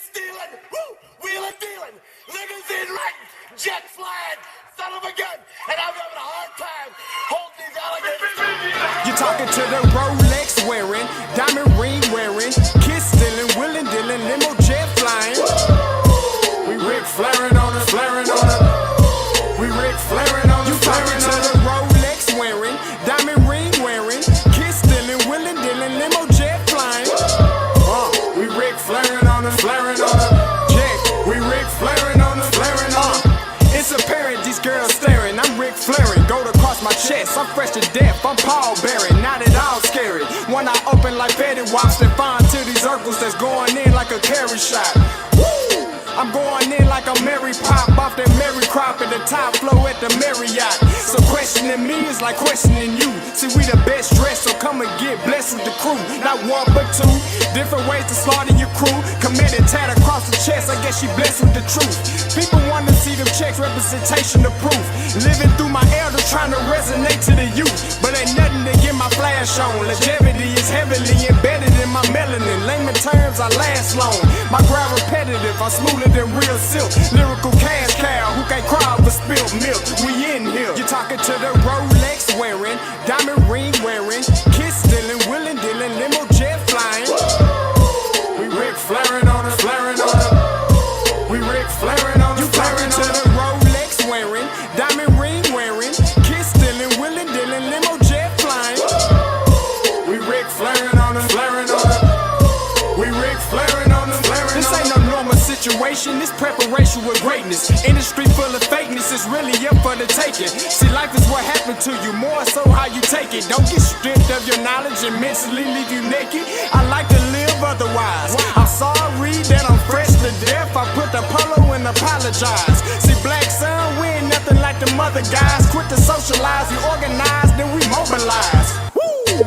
stealing, woo, wheeling, dealing, limousine riding, jet flying, son of a gun, and I'm having a hard time holding these alligators. You're talking to the Rolex wearing, diamond ring wearing, kiss stealing, willing dealing, limo jet flying. We Rick flaring on us, flaring on us. We Rick flaring on us. You talking to the Rolex wearing, diamond ring wearing, kiss stealing, willing dealing, limo jet flying. We Rick flaring on us, flaring on us. Jack, we Rick flaring on us, flaring on us. It's apparent these girls staring. I'm Rick flaring, gold across my chest. I'm fresh to death, I'm Paul Bearing, not at all scary. One eye open like Betty Wops and find to these circles that's going in like a carry shot. Woo! I'm going in like a Mary Pop off that Mary Crop at the top flow at the Marriott. So questioning me is like questioning you. See, we the best dressed, so come and get blessed with the crew. Not one but two, different ways to slaughter your crew. Committed tat across the chest, I guess she blessed with the truth. People want to see them checks, representation of proof. Living through my elders, trying to resonate to the youth. But ain't nothing to get my flash on. Longevity is heavily embedded in my melanin. Layman terms, I last long. My grind repetitive, I'm smoother than real silk. Lyrical cash cow, who can't cry over spilled milk. We in here. You're talking to the Rolex wearing, diamond ring wearing, kiss stealing, willing dealing, limo jet flying. We Rick flaring on us, flaring on us. We Rick flaring on us. You talking to the Rolex wearing, diamond ring wearing, kiss stealing, willing dealing, limo jet flying. We Rick flaring on us, flaring on us. We Rick flaring on us, flaring on us. This ain't no normal situation, this preparation with greatness. Industry full of fakeness, it's really up for the taking. See, life is what happened to you, more so how you take it. Don't get stripped of your knowledge and mentally leave you naked. I like to live otherwise. I'm sorry that I'm fresh to death. I put the polo and apologize. See, black son, we ain't nothing like the mother guys. Quit to socialize, we organize, then we mobilize.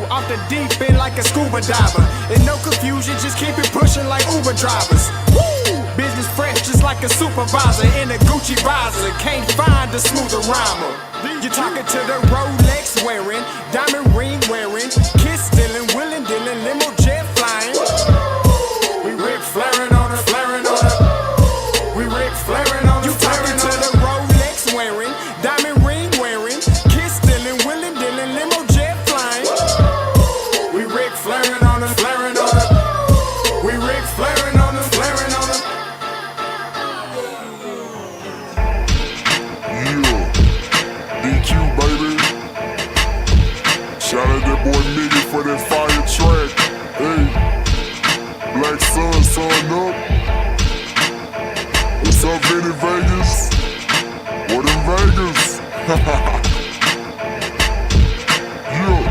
Off the deep end like a scuba diver. And no confusion, just keep it pushing like Uber drivers. Woo! Business fresh just like a supervisor in a Gucci visor. Can't find a smoother rhymer. You're talking to the Rolex wearing, diamond ring wearing, kiss stealing, willing dealing, limo jet flying. We Rick flaring on us, flaring on us. We Rick flaring on us. You talking to the Rolex wearing, diamond ring wearing, kiss stealing, willing dealing, limo jet flying. We Rick flaring on us, flaring on us. We Rick flaring on us, flaring on us. Yeah, DQ baby. Shout out that boy Miggy for that fire track. Hey, Black Sun, sun up. What's up, Vinny Vegas? What in Vegas? Yeah.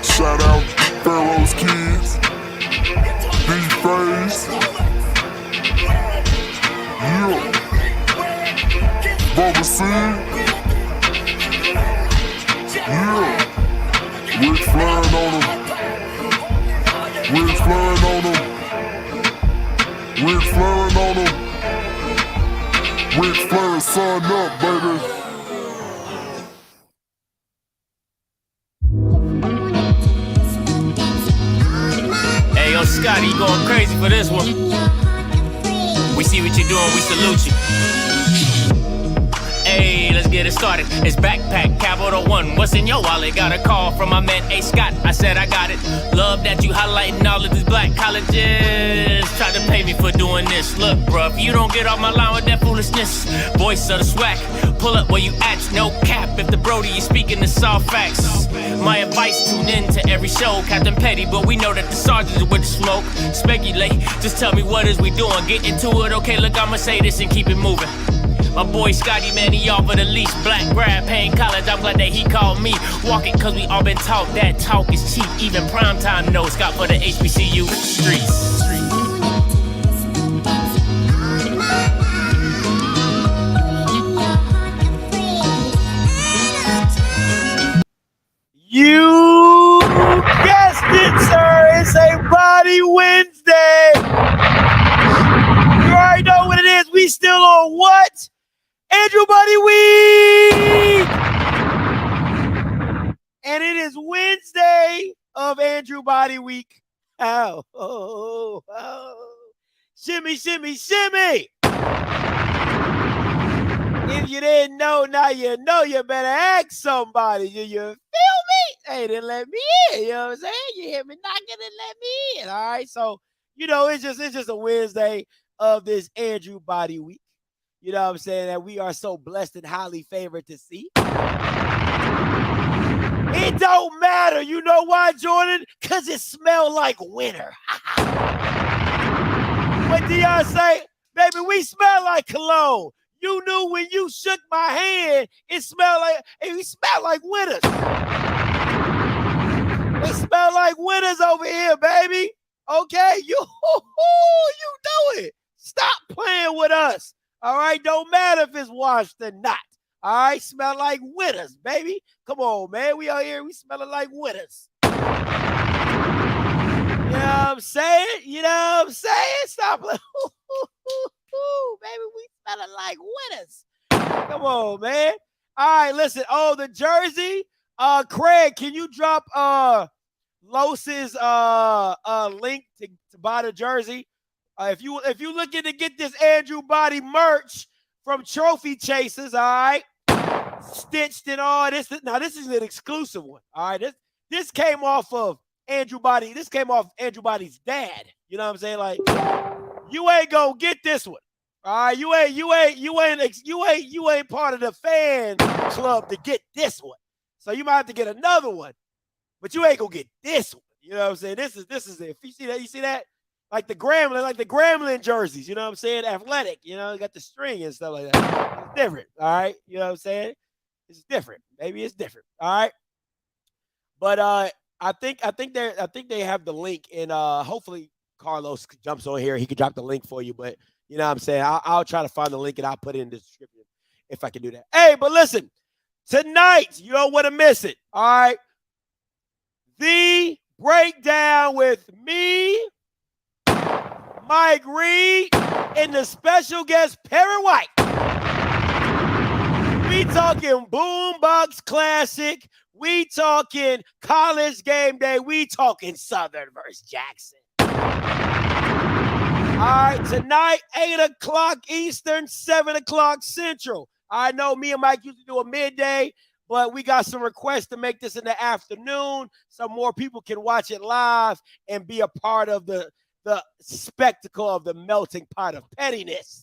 Shout out Pharaoh's Kids, D-Phase. Yeah. Bubba C. Yeah. Rick flaring on them. Rick flaring on them. Rick flaring on them. Rick flaring, sun up, baby. Hey, yo, Scotty, you going crazy for this one. We see what you're doing, we salute you. Hey, let's get it started. It's backpack, capital one. What's in your wallet? Got a call from my man A. Scott. I said I got it. Love that you highlighting all of these black colleges. Try to pay me for doing this. Look, bruh, if you don't get off my line with that foolishness, voice of the swag, pull up where you at, no cap. If the Brody is speaking the soft facts, my advice, tune in to every show. Captain Petty, but we know that the sergeants are with the smoke. Speculate, just tell me what is we doing. Get into it, okay, look, I'ma say this and keep it moving. My boy Scotty, man, he offered the least. Black grad, paying college, I'm glad that he called me. Walking cause we all been taught that talk is cheap. Even primetime knows Scott for the HBCU streets. You guessed it, sir. It's a Body Wednesday. You already know what it is. We still on what? Andrew Body Week! And it is Wednesday of Andrew Body Week. Oh. Shimmy, shimmy, shimmy. If you didn't know, now you know. You better ask somebody. You feel me? Hey, they let me in. You know what I'm saying? You hear me knocking and let me in. All right. So, you know, it's just a Wednesday of this Andrew Body Week. You know what I'm saying? That we are so blessed and highly favored to see. It don't matter. You know why, Jordan? Because it smelled like winter. What Dion say? Baby, we smell like cologne. You knew when you shook my hand, it smelled like, hey, we smell like winters. We smell like winters over here, baby. Okay? You know it. Stop playing with us. All right? Don't matter if it's washed or not. All right? Smell like winters, baby. Come on, man. We out here, we smelling like winters. You know what I'm saying? You know what I'm saying? Stop like, baby, we smelling like winters. Come on, man. All right, listen. Oh, the jersey. Craig, can you drop Los's link to buy the jersey? If you looking to get this Andrew Body merch from Trophy Chasers, all right, stitched and all this. Now this is an exclusive one. All right, this came off of Andrew Body. This came off Andrew Body's dad. You know what I'm saying? Like, you ain't gonna get this one. All right, you ain't part of the fan club to get this one. So you might have to get another one, but you ain't gonna get this one. You know what I'm saying? This is it. If you see that, like the Gremlin jerseys. You know what I'm saying? Athletic. You know, got the string and stuff like that. It's different. All right, you know what I'm saying? It's different. Maybe it's different. All right, but I think they have the link, and hopefully Carlos jumps on here. He can drop the link for you, but you know what I'm saying? I'll try to find the link and I'll put it in the description if I can do that. Hey, but listen, tonight, you don't want to miss it. All right. The breakdown with me, Mike Reed, and the special guest, Perry White. We talking Boombox Classic. We talking College Game Day. We talking Southern versus Jackson. All right, tonight, 8 o'clock Eastern, 7 o'clock Central. I know me and Mike used to do a midday, but we got some requests to make this in the afternoon so more people can watch it live and be a part of the spectacle of the melting pot of pettiness.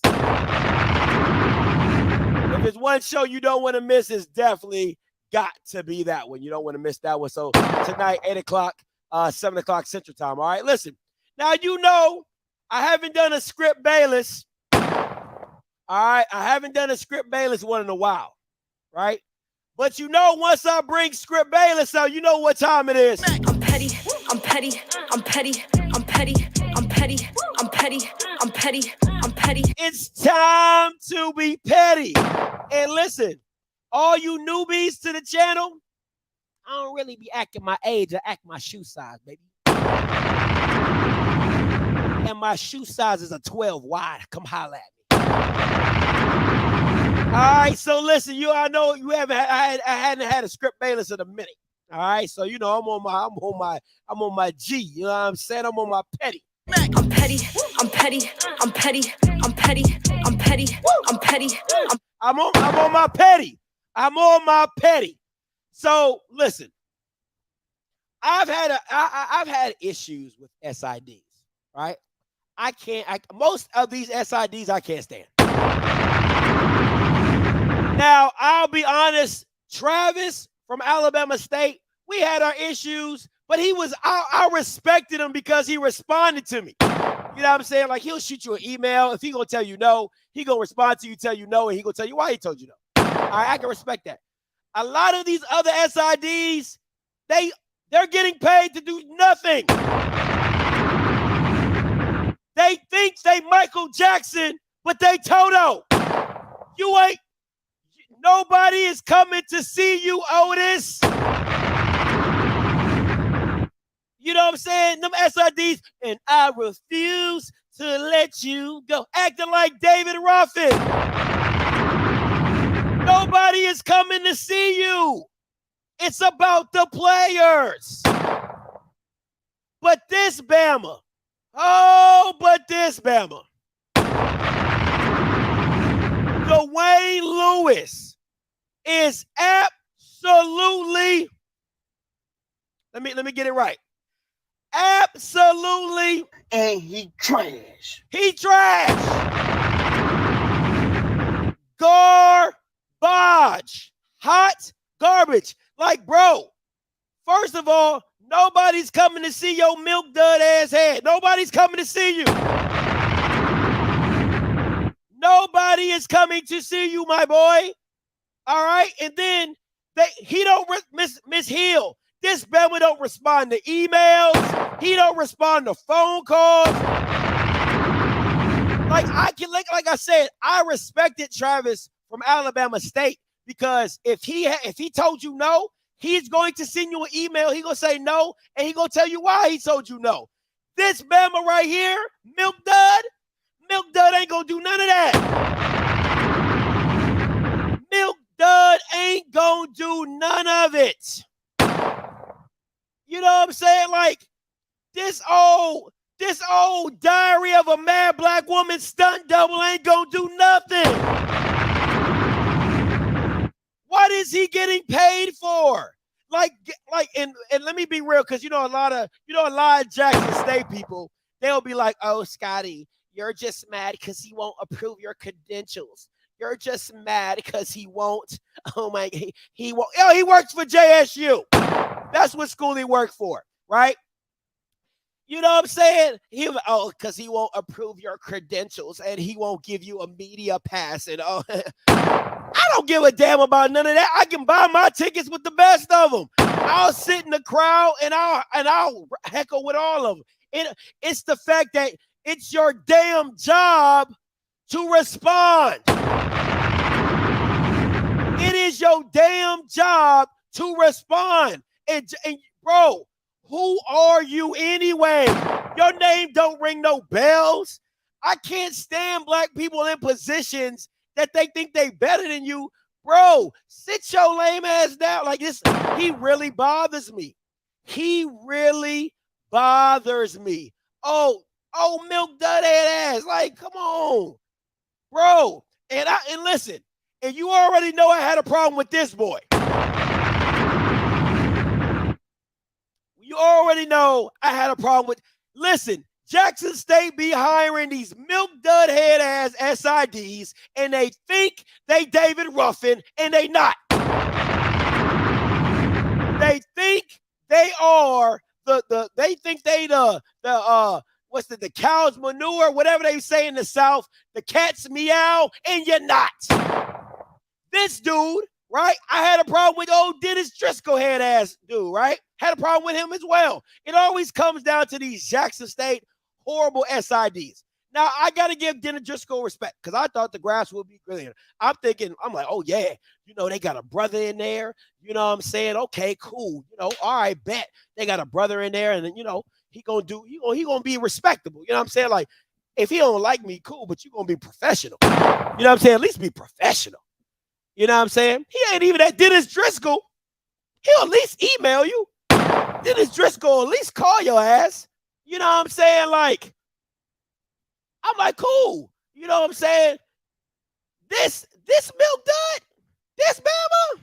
If there's one show you don't want to miss, it's definitely got to be that one. You don't want to miss that one. So tonight, 8 o'clock, 7 o'clock Central Time. All right, listen. Now, you know, I haven't done a script Bayless. All right, I haven't done a script Bayless one in a while, right? But you know, once I bring script Bayless out, you know what time it is. I'm petty, I'm petty, I'm petty, I'm petty, I'm petty, I'm petty, I'm petty, I'm petty. It's time to be petty. And listen, all you newbies to the channel, I don't really be acting my age, I act my shoe size, baby. And my shoe size is a 12 wide. Come holla at me. All right, so listen, I know you haven't. I hadn't had a script Bayless in a minute. All right, so you know I'm on my G. You know what I'm saying? I'm on my petty. I'm petty, I'm petty, I'm petty, I'm petty, I'm petty, I'm petty. I'm on my petty. I'm on my petty. So listen, I've had issues with SIDs, right? Most of these SIDs I can't stand. Now, I'll be honest, Travis from Alabama State, we had our issues, but I respected him because he responded to me. You know what I'm saying? Like, he'll shoot you an email. If he gonna tell you no, he gonna respond to you, tell you no, and he gonna tell you why he told you no. All right, I can respect that. A lot of these other SIDs, they're getting paid to do nothing. They think they Michael Jackson, but they Toto. Nobody is coming to see you, Otis. You know what I'm saying? Them SIDs, and I refuse to let you go. Acting like David Ruffin. Nobody is coming to see you. It's about the players. But this Bama, Oh, but this Bama. Dwayne Lewis is absolutely, let me get it right. Absolutely. And he trash. He trash. Garbage. Hot garbage. Like, bro, first of all, nobody's coming to see your milk dud ass head. Nobody's coming to see you. Nobody is coming to see you, my boy. All right? And then he don't Miss Hill. This Bama don't respond to emails. He don't respond to phone calls. Like I said, I respected Travis from Alabama State because if he told you no, he's going to send you an email. He's going to say no, and he's going to tell you why he told you no. This Bama right here, Milk Dud ain't going to do none of that. Milk Dud ain't going to do none of it. You know what I'm saying? Like, this old Diary of a Mad Black Woman stunt double ain't going to do nothing. What is he getting paid for? And let me be real, because a lot of Jackson State people, they'll be like, oh, Scotty, you're just mad because he won't approve your credentials. You're just mad because he won't. Oh my, he won't. Oh, he works for JSU. That's what school he worked for, right? You know what I'm saying? Because he won't approve your credentials and he won't give you a media pass. And I don't give a damn about none of that. I can buy my tickets with the best of them. I'll sit in the crowd and I'll heckle with all of them. It's the fact that it's your damn job to respond. It is your damn job to respond. And bro, who are you anyway? Your name don't ring no bells. I can't stand black people in positions that they think they better than you. Bro, sit your lame ass down. Like this, he really bothers me. He really bothers me. Oh, milk dud head ass. Like, come on, bro. And listen, and you already know I had a problem with this boy. You already know I had a problem with. Listen, Jackson State be hiring these milk dud head ass SIDs, and they think they David Ruffin, and they not. They think they are they think they the cow's manure, whatever they say in the South, the cat's meow, and you're not. This dude, right? I had a problem with old Dennis Driscoll head ass dude, right? Had a problem with him as well. It always comes down to these Jackson State horrible SIDs. Now, I got to give Dennis Driscoll respect because I thought the grass would be brilliant. I'm like, oh, yeah, they got a brother in there. You know what I'm saying? Okay, cool. All right, bet. They got a brother in there, and then, he going to be respectable. You know what I'm saying? Like, if he don't like me, cool, but you going to be professional. You know what I'm saying? At least be professional. You know what I'm saying? He ain't even that Dennis Driscoll. He'll at least email you. Dennis Driscoll at least call your ass. You know what I'm saying? Like, I'm like, cool. You know what I'm saying? This milk dud, this Bama.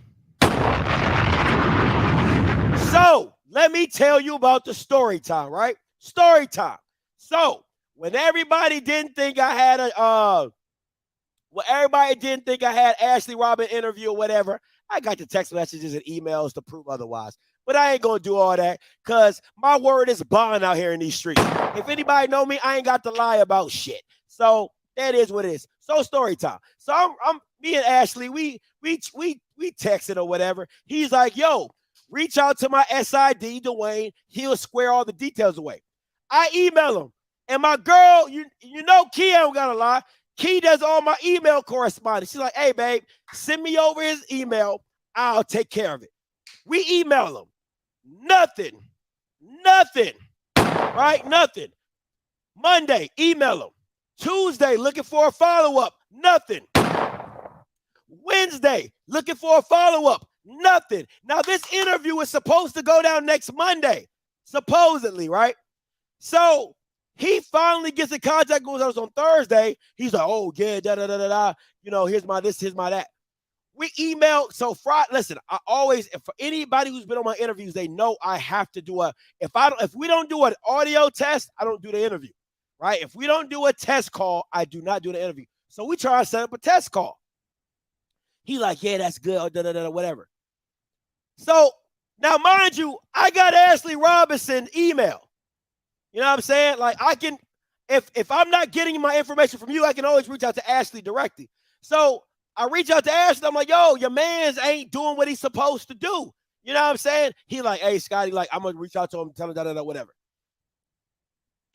So, let me tell you about the story time, right? Story time. So, when everybody didn't think I had Ashley Robin interview or whatever, I got the text messages and emails to prove otherwise. But I ain't going to do all that because my word is bond out here in these streets. If anybody know me, I ain't got to lie about shit. So that is what it is. So story time. So I'm me and Ashley, we texted or whatever. He's like, yo, reach out to my SID, Dwayne. He'll square all the details away. I email him. And my girl, you know Key, I don't got to lie. Key does all my email correspondence. She's like, hey, babe, send me over his email. I'll take care of it. We email him. Nothing. Right? Nothing. Monday, email him. Tuesday, looking for a follow-up. Nothing. Wednesday, looking for a follow-up. Nothing. Now, this interview is supposed to go down next Monday. Supposedly, right? So, He finally gets in contact with us on Thursday. He's like, oh, yeah, da-da-da-da-da. You know, here's my this, here's my that. We email. So Friday, listen, I always, for anybody who's been on my interviews, they know I have to do if we don't do an audio test, I don't do the interview, right? If we don't do a test call, I do not do the interview. So we try to set up a test call. He like, yeah, that's good, da-da-da-da, whatever. So now, mind you, I got Ashley Robinson email. You know what I'm saying? Like, I can, if I'm not getting my information from you, I can always reach out to Ashley directly. So I reach out to Ashley. I'm like, yo, your man's ain't doing what he's supposed to do. You know what I'm saying? He like, hey, Scotty, like, I'm going to reach out to him, tell him, da-da-da, whatever.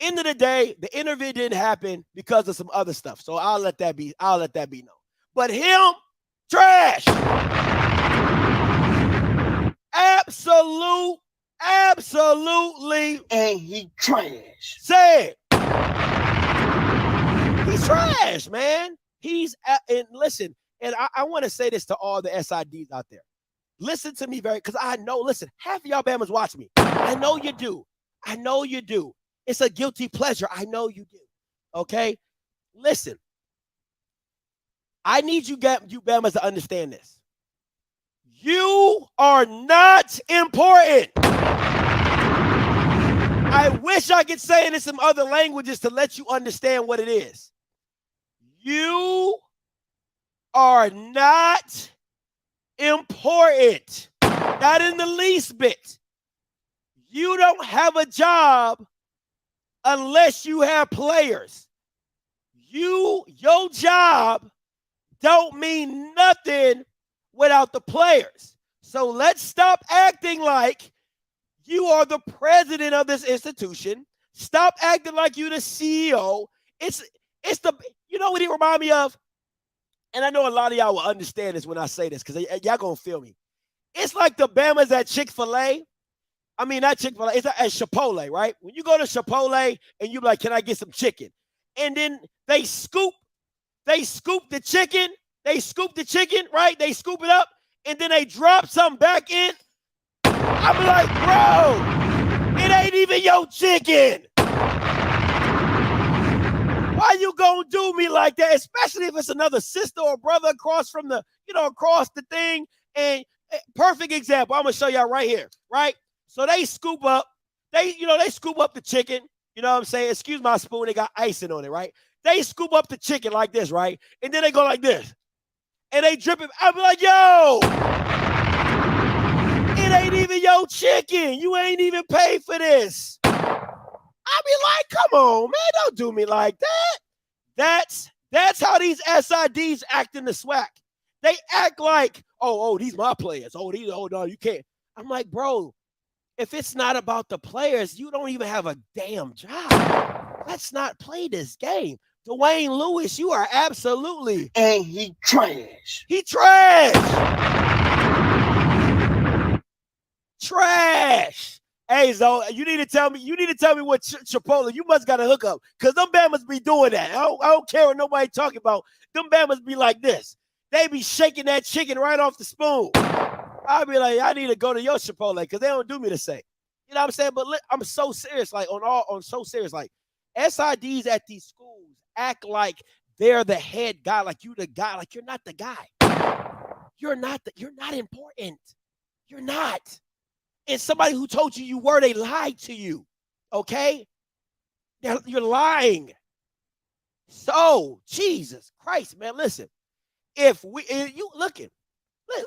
End of the day, the interview didn't happen because of some other stuff. So I'll let that be known. But him, trash. Absolutely. And he trash. Say it. He's trash, man. And listen, and I want to say this to all the SIDs out there. Listen to me because I know, listen, half of y'all Bamas watch me. I know you do. It's a guilty pleasure. I know you do. Okay? Listen. I need you Bamas to understand this. You are not important. I wish I could say it in some other languages to let you understand what it is. You are not important. Not in the least bit. You don't have a job unless you have players. Your job don't mean nothing without the players. So let's stop acting like you are the president of this institution. Stop acting like you the CEO. It's the, you know what it remind me of? And I know a lot of y'all will understand this when I say this because y'all gonna feel me. It's like the Bamas at Chick-fil-A. I mean, not Chick-fil-A, it's at Chipotle, right? When you go to Chipotle and you be like, can I get some chicken? And then they scoop the chicken. They scoop the chicken, right? They scoop it up, and then they drop something back in. I'm like, bro, it ain't even your chicken. Why you gonna do me like that? Especially if it's another sister or brother across from the, across the thing. And perfect example, I'm gonna show y'all right here, right? So they scoop up the chicken. You know what I'm saying? Excuse my spoon, they got icing on it, right? They scoop up the chicken like this, right? And then they go like this. And they drip it. I'll be like, yo, it ain't even your chicken. You ain't even paid for this. I'll be like, come on, man, don't do me like that. That's how these SIDs act in the SWAC. They act like, oh, these my players. Oh, no, you can't. I'm like, bro, if it's not about the players, you don't even have a damn job. Let's not play this game. Dwayne Lewis, you are absolutely. And he trash. He trash. Trash. Hey, Zo, you need to tell me what Chipotle, you must got a hookup. Because them Bamas be doing that. I don't care what nobody talking about. Them Bamas be like this. They be shaking that chicken right off the spoon. I'll be like, I need to go to your Chipotle because they don't do me the same. You know what I'm saying? But I'm so serious, like so serious. Like SIDs at these schools act like they're the head guy, like you the guy, like you're not the guy. You're not important. You're not. And somebody who told you were, they lied to you. Okay? You're lying. So, Jesus Christ, man, listen.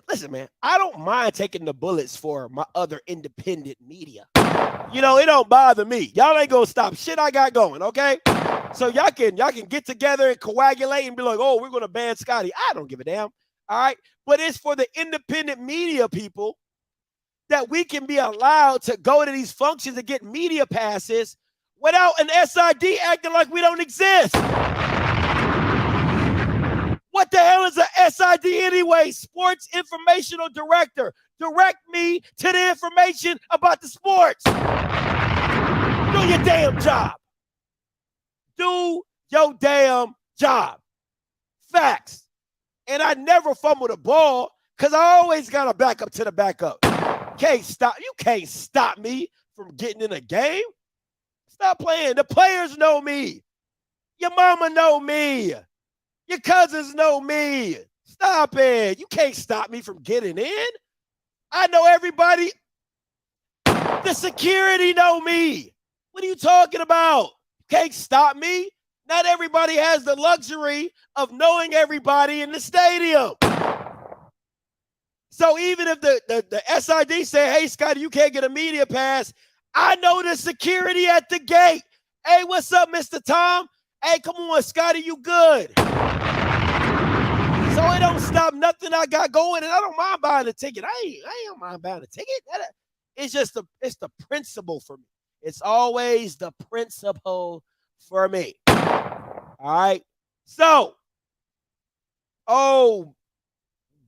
Listen, man, I don't mind taking the bullets for my other independent media. It don't bother me. Y'all ain't gonna stop shit I got going, okay? So y'all can get together and coagulate and be like, oh, we're gonna ban Scotty. I don't give a damn. All right. But it's for the independent media people that we can be allowed to go to these functions and get media passes without an SID acting like we don't exist. What the hell is a SID anyway? Sports Informational Director. Direct me to the information about the sports. Do your damn job. Do your damn job. Facts. And I never fumble the ball because I always got a backup to the backup. You can't stop me from getting in a game. Stop playing. The players know me. Your mama know me. Your cousins know me. Stop it. You can't stop me from getting in. I know everybody. The security know me. What are you talking about? You can't stop me. Not everybody has the luxury of knowing everybody in the stadium. So even if the SID say, hey, Scotty, you can't get a media pass, I know the security at the gate. Hey, what's up, Mr. Tom? Hey, come on, Scotty, you good. So it don't stop nothing I got going, and I don't mind buying a ticket. I don't mind buying a ticket. It's just it's the principle for me. It's always the principle for me. All right. So,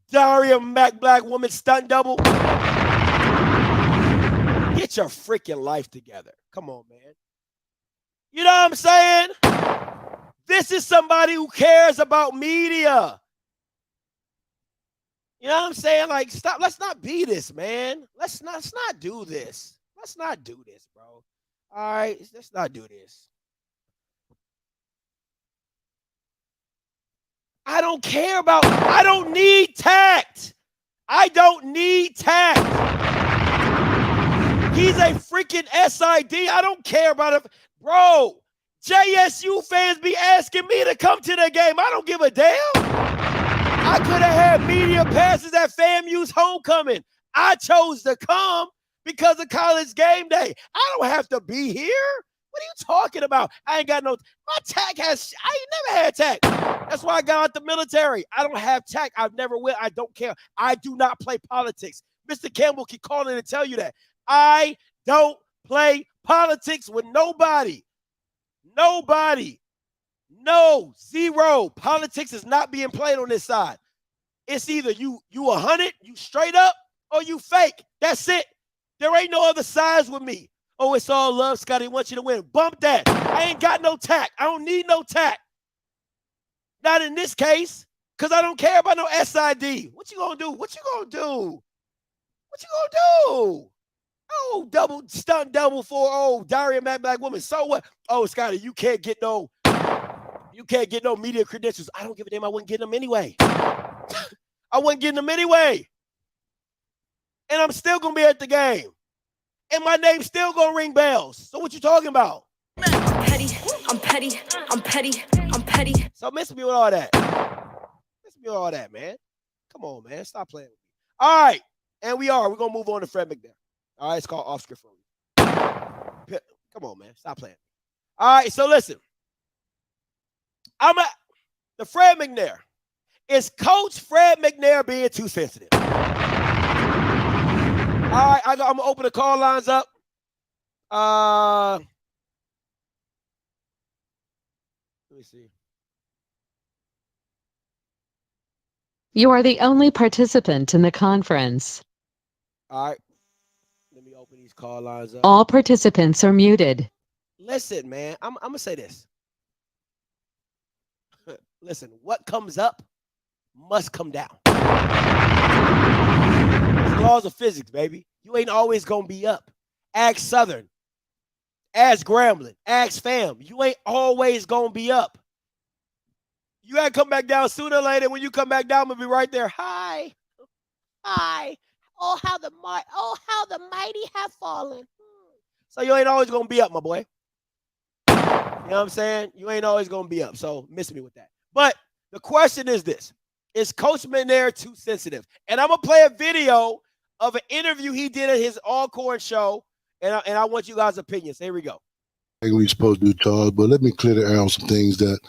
Daria Mac Black woman stunt double. Get your freaking life together. Come on, man. You know what I'm saying? This is somebody who cares about media. You know what I'm saying? Like, stop. Let's not be this, man. Let's not do this. Let's not do this, bro. All right? Let's not do this. I don't care about, I don't need tact. I don't need tact. He's a freaking SID. I don't care about it. Bro, JSU fans be asking me to come to the game. I don't give a damn. I could have had media passes at FAMU's homecoming. I chose to come because of college game day. I don't have to be here. What are you talking about? I ain't got no, my tack has, I ain't never had tack. That's why I got out the military. I don't have tack. I've never will. I don't care. I do not play politics. Mr. Campbell can call in and tell you that. I don't play politics with nobody. Nobody. No, zero. Politics is not being played on this side. It's either you 100, you straight up, or you fake. That's it. There ain't no other sides with me. Oh, it's all love, Scotty wants you to win. Bump that. I ain't got no tack. I don't need no tack. Not in this case, because I don't care about no SID. What you gonna do? What you gonna do? What you gonna do? Oh, stunt double for Daria Mac Black woman. So what? Oh, Scotty, you can't get no media credentials. I don't give a damn. I wouldn't get them anyway. I wasn't getting them anyway. And I'm still gonna be at the game. And my name's still gonna ring bells. So what you talking about? I'm petty, I'm petty, I'm petty, I'm petty. So miss me with all that. Miss me with all that, man. Come on, man. Stop playing with me. All right. And we're gonna move on to Fred McNair. All right, it's called Off Script for me. Come on, man. Stop playing. All right, so listen. The Fred McNair. Is Coach Fred McNair being too sensitive? All right, I'm going to open the call lines up. Let me see. You are the only participant in the conference. All right. Let me open these call lines up. All participants are muted. Listen, man, I'm going to say this. Listen, what comes up must come down. It's laws of physics, baby. You ain't always going to be up. Ask Southern. Ask Grambling. Ask Fam. You ain't always going to be up. You got to come back down sooner or later. When you come back down, I'm going to be right there. Hi. Hi. Oh, how the mighty have fallen. So you ain't always going to be up, my boy. You know what I'm saying? You ain't always going to be up. So miss me with that. But the question is this. Is Coach McNair too sensitive? And I'm going to play a video of an interview he did at his Alcorn show. And I want you guys' opinions. Here we go. We're supposed to do, Charles, but let me clear the air on some things that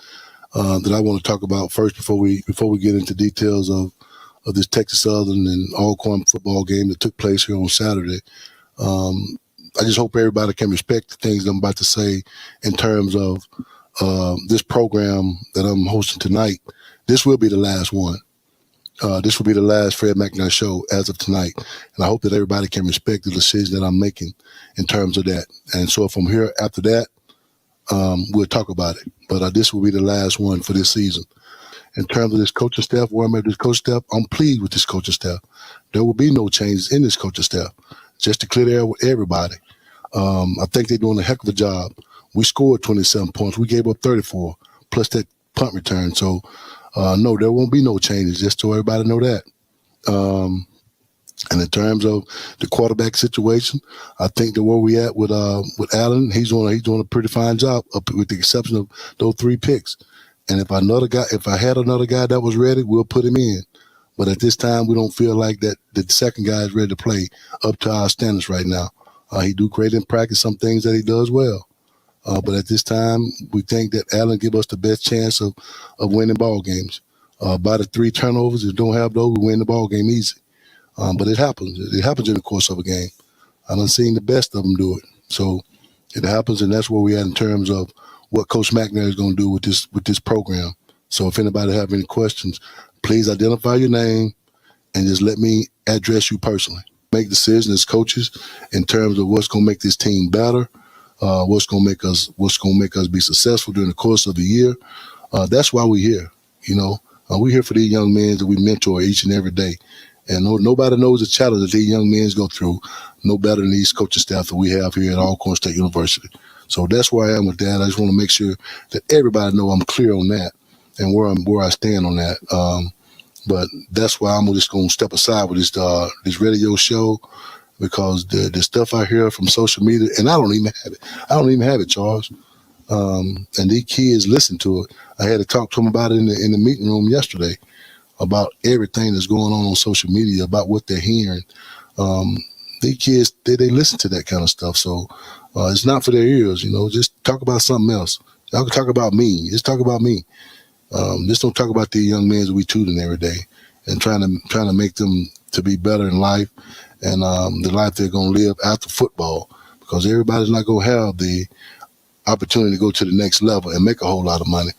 I want to talk about first before we get into details of this Texas Southern and Alcorn football game that took place here on Saturday. I just hope everybody can respect the things I'm about to say in terms of this program that I'm hosting tonight. This will be the last one. This will be the last Fred McNair show as of tonight. And I hope that everybody can respect the decision that I'm making in terms of that. And so if I'm here after that, we'll talk about it. But this will be the last one for this season. In terms of this coaching staff, where I'm at this coaching staff, I'm pleased with this coaching staff. There will be no changes in this coaching staff. Just to clear the air with everybody. I think they're doing a heck of a job We scored 27 points. We gave up 34 plus that punt return. So, no, there won't be no changes, just so everybody know that. And in terms of the quarterback situation, I think that where we at with Allen, he's doing a pretty fine job, with the exception of those 3 picks. And if I had another guy that was ready, we'll put him in. But at this time, we don't feel like that the second guy is ready to play up to our standards right now. He do great in practice, some things that he does well. But at this time, we think that Allen give us the best chance of winning ball games. By the 3 turnovers, if we don't have those, we win the ball game easy. But it happens. It happens in the course of a game. I done seen the best of them do it. So it happens, and that's where we at in terms of what Coach McNair is going to do with this program. So if anybody have any questions, please identify your name and just let me address you personally. Make decisions as coaches in terms of what's going to make this team better, what's going to make us be successful during the course of the year. That's why we're here. We're here for these young men that we mentor each and every day. And nobody knows the challenge that these young men go through no better than these coaching staff that we have here at Alcorn State University. So that's where I am with that. I just want to make sure that everybody know I'm clear on that and where I stand on that. But that's why I'm just going to step aside with this radio show, because the stuff I hear from social media, and I don't even have it. I don't even have it, Charles. And these kids listen to it. I had to talk to them about it in the meeting room yesterday, about everything that's going on social media, about what they're hearing. These kids, they listen to that kind of stuff. So it's not for their ears, just talk about something else. Y'all can talk about me. Just talk about me. Just don't talk about the young men that we tutoring every day and trying to make them to be better in life and the life they're going to live after football, because everybody's not going to have the opportunity to go to the next level and make a whole lot of money.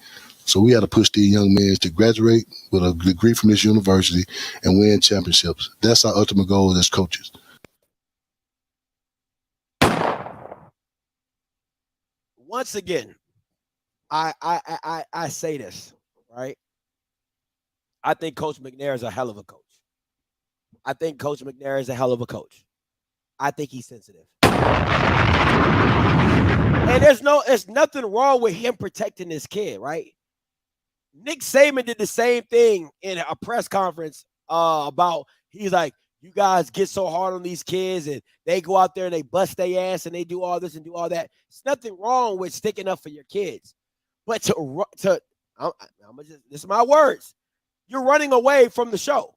So we had to push these young men to graduate with a degree from this university and win championships. That's our ultimate goal as coaches. Once again, I say this, right? I think Coach McNair is a hell of a coach. I think Coach McNair is a hell of a coach. I think he's sensitive. And there's nothing wrong with him protecting this kid, right? Nick Saban did the same thing in a press conference about, he's like, you guys get so hard on these kids and they go out there and they bust their ass and they do all this and do all that. There's nothing wrong with sticking up for your kids. But this is my words. You're running away from the show.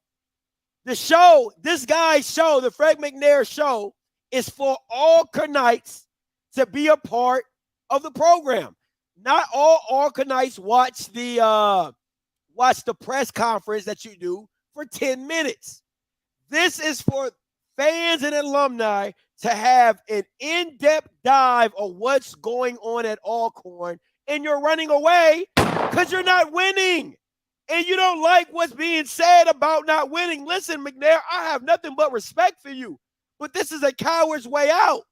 This guy's show, the Fred McNair show, is for all Alcornites to be a part of the program. Not all Alcornites watch the press conference that you do for 10 minutes. This is for fans and alumni to have an in-depth dive of what's going on at Alcorn, and you're running away because you're not winning. And you don't like what's being said about not winning. Listen, McNair, I have nothing but respect for you, but this is a coward's way out.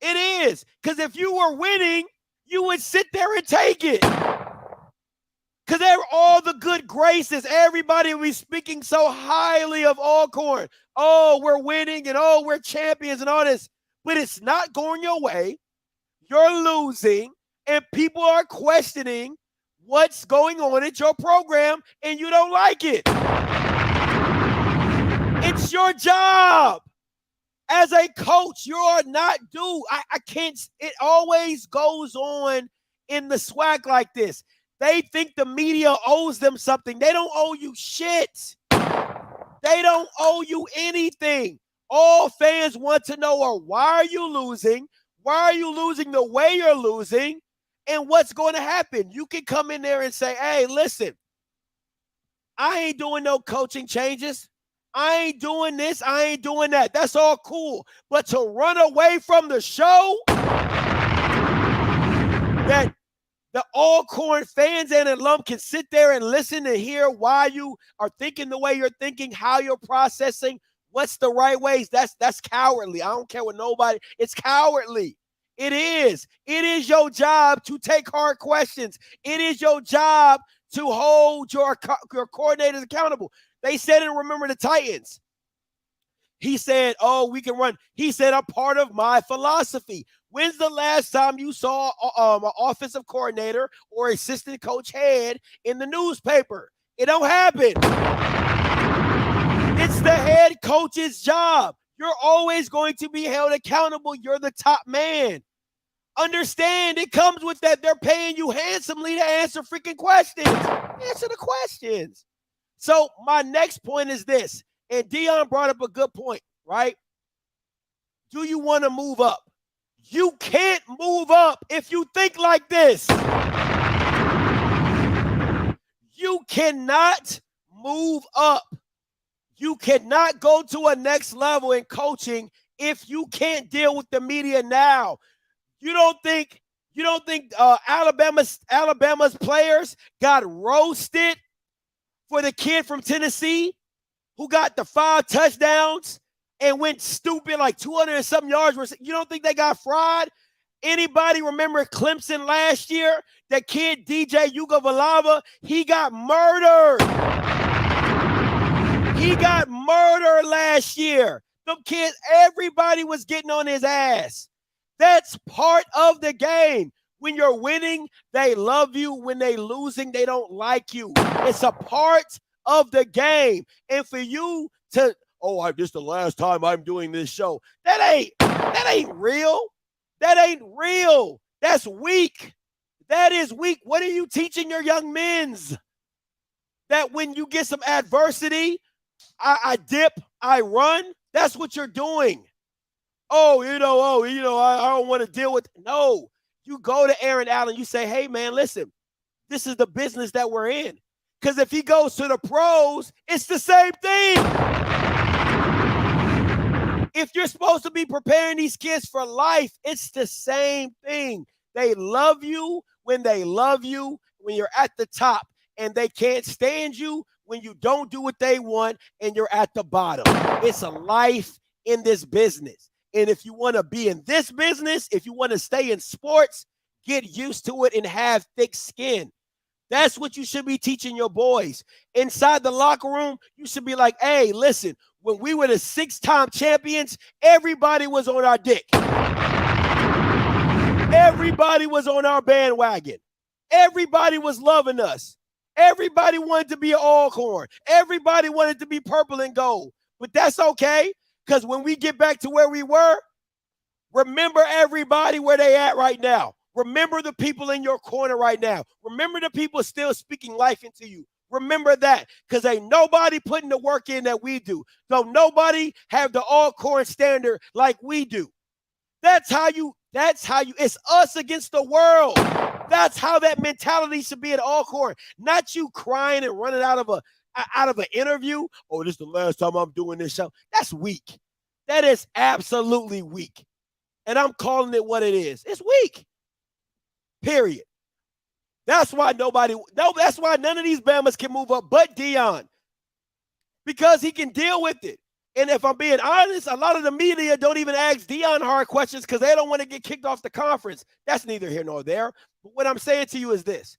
It is, because if you were winning, you would sit there and take it. Because they're all the good graces. Everybody will be speaking so highly of Alcorn. Oh, we're winning and oh, we're champions and all this. But it's not going your way. You're losing and people are questioning what's going on at your program and you don't like it. It's your job. As a coach, you are not due. I can't. It always goes on in the swag like this. They think the media owes them something. They don't owe you shit. They don't owe you anything. All fans want to know are, why are you losing? Why are you losing the way you're losing? And what's going to happen? You can come in there and say, hey, listen, I ain't doing no coaching changes. I ain't doing this. I ain't doing that. That's all cool. But to run away from the show that the Alcorn fans and alum can sit there and listen and hear why you are thinking the way you're thinking, how you're processing, what's the right ways, that's cowardly. I don't care what nobody, it's cowardly. It is. It is your job to take hard questions. It is your job to hold your coordinators accountable. They said it, remember the Titans. He said, oh, we can run. He said, a part of my philosophy. When's the last time you saw an offensive coordinator or assistant coach head in the newspaper? It don't happen. It's the head coach's job. You're always going to be held accountable. You're the top man. Understand, it comes with that. They're paying you handsomely to answer freaking questions. Answer the questions. So my next point is this, and Dion brought up a good point, right? Do you want to move up? You can't move up if you think like this. You cannot move up. You cannot go to a next level in coaching if you can't deal with the media now. You don't think Alabama's players got roasted for the kid from Tennessee who got the 5 touchdowns and went stupid like 200 and something yards? You don't think they got fried? Anybody remember Clemson last year? That kid DJ Ugavalava, he got murdered. He got murdered last year. Them kids, everybody was getting on his ass. That's part of the game. When you're winning, they love you. When they losing, they don't like you. It's a part of the game. And for you to, this is the last time I'm doing this show. That ain't real. That ain't real. That's weak. That is weak. What are you teaching your young men's? That when you get some adversity, I dip, I run. That's what you're doing. I don't want to deal with. No, you go to Aaron Allen. You say, hey, man, listen, this is the business that we're in. Because if he goes to the pros, it's the same thing. If you're supposed to be preparing these kids for life, it's the same thing. They love you when they love you, when you're at the top, and they can't stand you when you don't do what they want and you're at the bottom. It's a life in this business. And if you want to be in this business, if you want to stay in sports, get used to it and have thick skin. That's what you should be teaching your boys. Inside the locker room, you should be like, hey, listen, when we were the 6-time champions, everybody was on our dick. Everybody was on our bandwagon. Everybody was loving us. Everybody wanted to be an alcorn. Everybody wanted to be purple and gold. But that's okay, because when we get back to where we were, remember everybody where they at right now. Remember the people in your corner right now. Remember the people still speaking life into you. Remember that, because ain't nobody putting the work in that we do. Don't nobody have the alcorn standard like we do. That's how you, it's us against the world. That's how that mentality should be at alcorn. Not you crying and running out of an interview. Oh, this is the last time I'm doing this show. That's weak. That is absolutely weak. And I'm calling it what it is. It's weak. Period. That's why none of these Bamas can move up but Dion. Because he can deal with it. And if I'm being honest, a lot of the media don't even ask Dion hard questions because they don't want to get kicked off the conference. That's neither here nor there. But what I'm saying to you is this.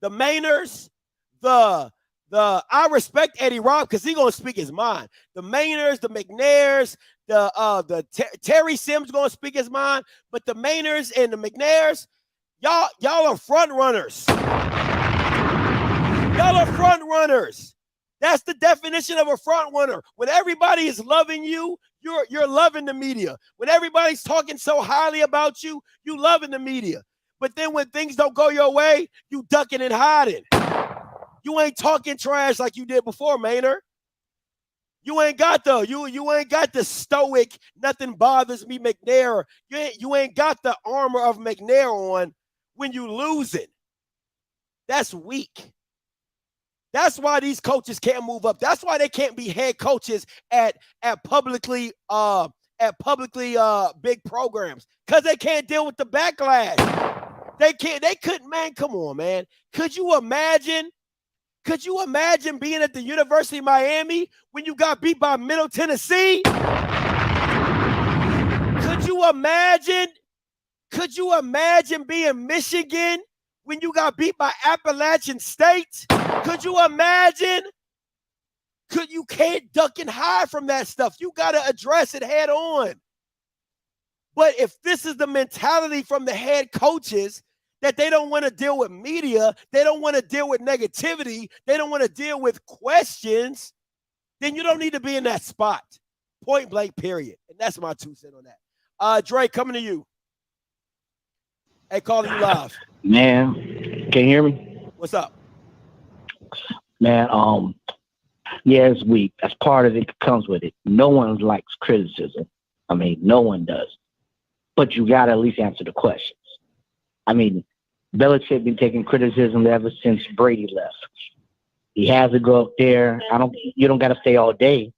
The Mainers, I respect Eddie Robb because he's going to speak his mind. The Mainers, the McNairs, Terry Sims going to speak his mind. But the Mainers and the McNairs, y'all are front runners. Y'all are front runners. That's the definition of a front runner. When everybody is loving you, you're loving the media. When everybody's talking so highly about you, you loving the media. But then when things don't go your way, you ducking and hiding. You ain't talking trash like you did before, Maynard. You ain't got the stoic, nothing bothers me McNair. You ain't got the armor of McNair on when you losing. That's weak. That's why these coaches can't move up. That's why they can't be head coaches at publicly big programs, because they can't deal with the backlash. They couldn't, man. Come on, man. Could you imagine being at the University of Miami when you got beat by Middle Tennessee? Could you imagine being Michigan when you got beat by Appalachian State? Could you imagine? You can't duck and hide from that stuff. You got to address it head on. But if this is the mentality from the head coaches that they don't want to deal with media, they don't want to deal with negativity, they don't want to deal with questions, then you don't need to be in that spot. Point blank, period. And that's my 2 cents on that. Dre, coming to you. Hey, calling you live. Man, can you hear me? What's up? Man, yeah, it's weak. That's part of it comes with it. No one likes criticism. I mean, no one does. But you gotta at least answer the questions. I mean, Belichick been taking criticism ever since Brady left. He has to go up there. You don't gotta stay all day,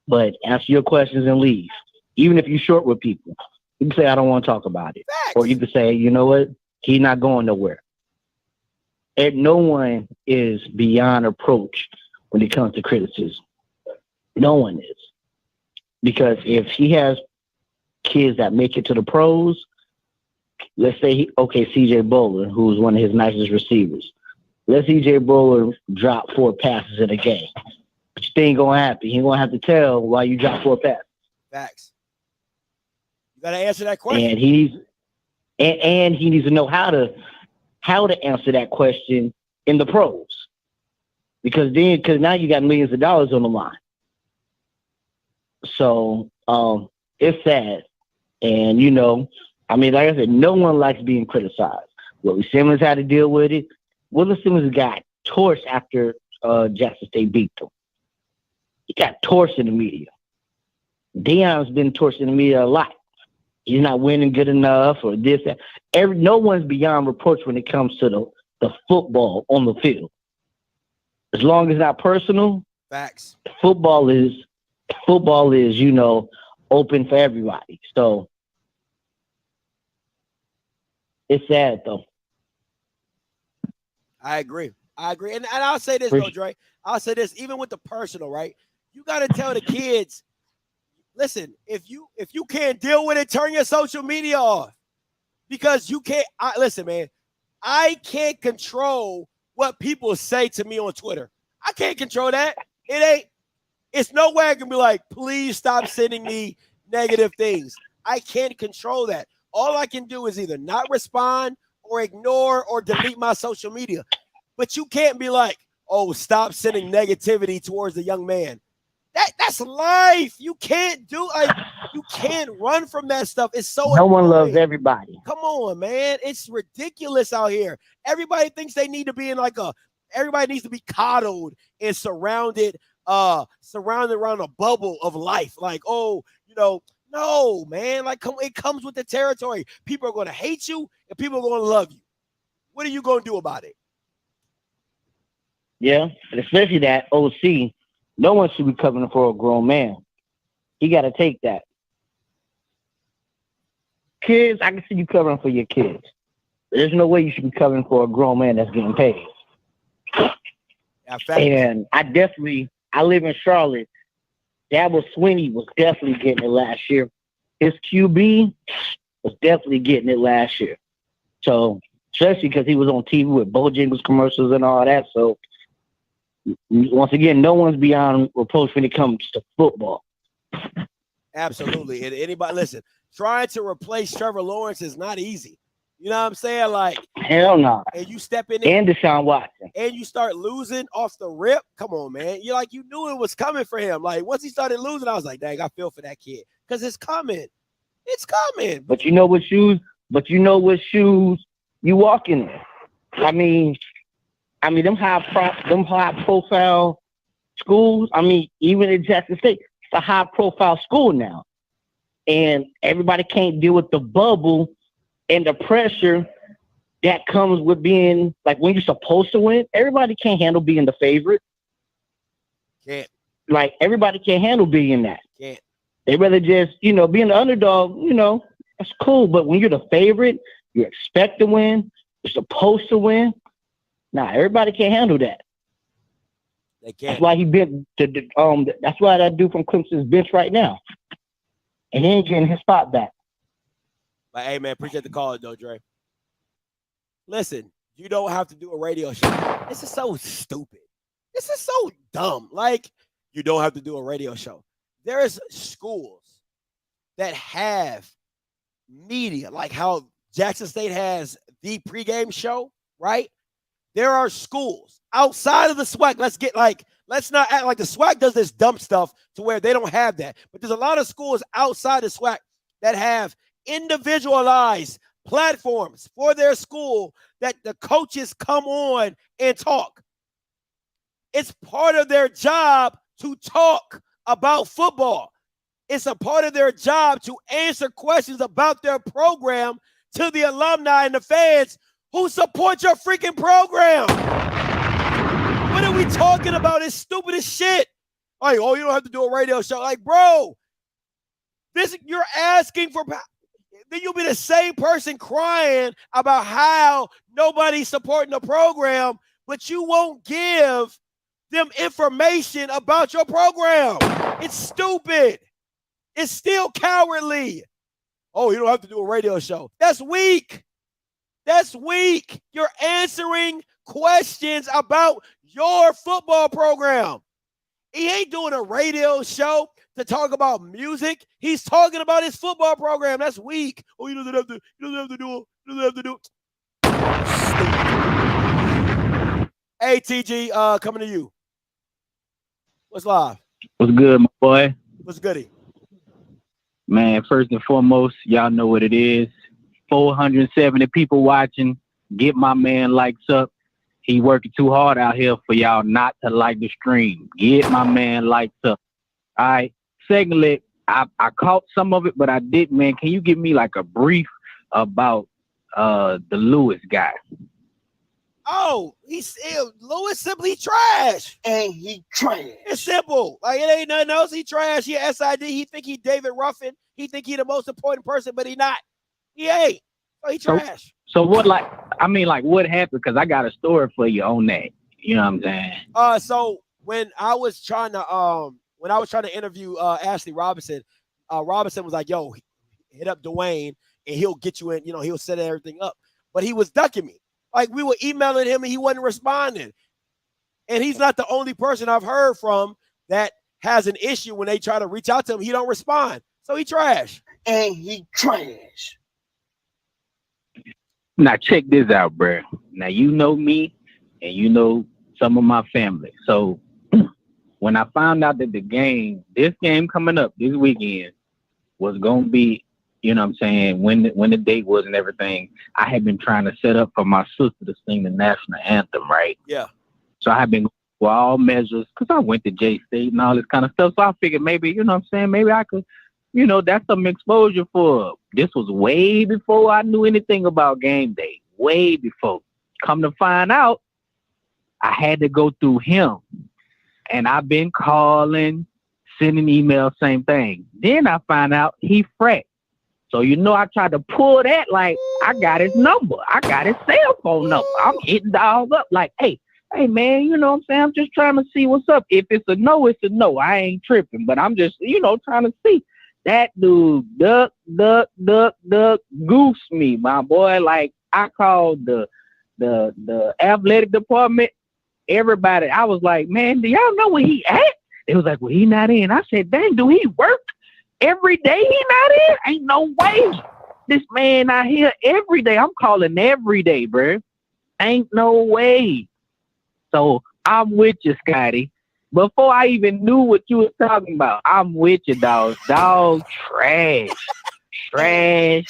but answer your questions and leave. Even if you're short with people, you can say, I don't want to talk about it. Facts. Or you can say, you know what? He's not going nowhere. And no one is beyond reproach when it comes to criticism. No one is. Because if he has kids that make it to the pros, let's say, CJ Bowler, who's one of his nicest receivers. Let CJ Bowler drop 4 passes in a game. But you ain't going to happen. He ain't going to have to tell why you dropped 4 passes. Facts. You got to answer that question. And he needs to know how to answer that question in the pros. Because now you got millions of dollars on the line. So it's sad. And, I mean, like I said, no one likes being criticized. Willie Simmons had to deal with it. Willie Simmons got torched after Jackson State beat them. He got torched in the media. Deion's been torched in the media a lot. He's not winning good enough or this. That. No one's beyond reproach when it comes to the football on the field. As long as it's not personal, facts. Football is, open for everybody. So it's sad though. I agree. And I'll say this, though, Dre. I'll say this, even with the personal, right? You got to tell the kids, listen, if you can't deal with it, turn your social media off. Because you can't, listen, man, I can't control what people say to me on Twitter. I can't control that. It's no way I can be like, please stop sending me negative things. I can't control that. All I can do is either not respond or ignore or delete my social media. But you can't be like, oh, stop sending negativity towards the young man. That's life. You can't you can't run from that stuff. It's so no one annoying. loves everybody. Come on, man. It's ridiculous out here. Everybody thinks they need to be in everybody needs to be coddled and surrounded around a bubble of life. Like, no, man. Like, it comes with the territory. People are going to hate you and people are going to love you. What are you going to do about it? Yeah, and especially that OC. No one should be covering for a grown man. You got to take that. Kids, I can see you covering for your kids. There's no way you should be covering for a grown man that's getting paid. And I live in Charlotte. Dabble Swinney was definitely getting it last year. His QB was definitely getting it last year. So, especially because he was on TV with Bojangles commercials and all that. So, once again, no one's beyond reproach when it comes to football. Absolutely. And anybody, listen, trying to replace Trevor Lawrence is not easy. You know what I'm saying? Like, hell no. And you step in and Deshaun Watson. And you start losing off the rip. Come on, man. You knew it was coming for him. Like, once he started losing, I was like, dang, I feel for that kid. Because it's coming. It's coming. But you know what shoes you walking in. I mean, them high profile schools. I mean, even in Jackson State, it's a high profile school now, and everybody can't deal with the bubble and the pressure that comes with being like when you're supposed to win. Everybody can't handle being the favorite. Can't. Like everybody can't handle being that. Can't. They rather just being the underdog. That's cool, but when you're the favorite, you expect to win. You're supposed to win. Nah, everybody can't handle that. They can't. That's why he been that's why that dude from Clemson's bench right now. And he ain't getting his spot back. But hey man, appreciate the call though, Dre. Listen, you don't have to do a radio show. This is so stupid. This is so dumb. Like, you don't have to do a radio show. There is schools that have media, like how Jackson State has the pregame show, right? There are schools outside of the SWAC. Let's not act like the SWAC does this dumb stuff to where they don't have that. But there's a lot of schools outside the SWAC that have individualized platforms for their school that the coaches come on and talk. It's part of their job to talk about football. It's a part of their job to answer questions about their program to the alumni and the fans who support your freaking program. What are we talking about? It's stupid as shit. Like, oh, you don't have to do a radio show. Like, bro, you're asking for. Then you'll be the same person crying about how nobody's supporting the program, but you won't give them information about your program. It's stupid. It's still cowardly. Oh, you don't have to do a radio show. That's weak. That's weak. You're answering questions about your football program. He ain't doing a radio show to talk about music. He's talking about his football program. That's weak. Oh, he doesn't have to do. Hey, TG, coming to you. What's live? What's good, my boy? What's goody? Man, first and foremost, y'all know what it is. 470 people watching. Get my man likes up. He working too hard out here for y'all not to like the stream. Get my man likes up. All right. Secondly, I caught some of it, but I didn't, man. Can you give me like a brief about the Lewis guy? Oh, Lewis simply trash. And he trash. It's simple. Like, it ain't nothing else. He trash. He SID. He think he David Ruffin. He think he the most important person, but he not. He ain't. Oh, he trash. So what, what happened? Because I got a story for you on that. You know what I'm saying? So when I was trying to interview Ashley Robinson, Robinson was like, yo, hit up Dwayne and he'll get you in, he'll set everything up. But he was ducking me. Like, we were emailing him and he wasn't responding. And he's not the only person I've heard from that has an issue when they try to reach out to him. He don't respond. So he trash. And he trash. Now check this out, bro. Now you know me and you know some of my family. So when I found out that this game coming up this weekend was gonna be, you know what I'm saying, when the date was and everything, I had been trying to set up for my sister to sing the national anthem, right? Yeah. So I had been for all measures because I went to J State and all this kind of stuff. So I figured maybe, you know what I'm saying, maybe I could, that's some exposure for. This was way before I knew anything about game day. Way before. Come to find out, I had to go through him. And I've been calling, sending emails, same thing. Then I find out he frat. So, I tried to pull that, like, I got his number. I got his cell phone number. I'm hitting dials up like, hey, man, you know what I'm saying? I'm just trying to see what's up. If it's a no, it's a no. I ain't tripping. But I'm just, trying to see. That dude, duck, goose me, my boy. Like, I called the athletic department, everybody. I was like, man, do y'all know where he at? It was like, well, he not in. I said, dang, do he work every day? He not in? Ain't no way. This man out here every day. I'm calling every day, bro. Ain't no way. So I'm with you, Scotty. Before I even knew what you was talking about, I'm with you, dog. Dog, trash. Trash.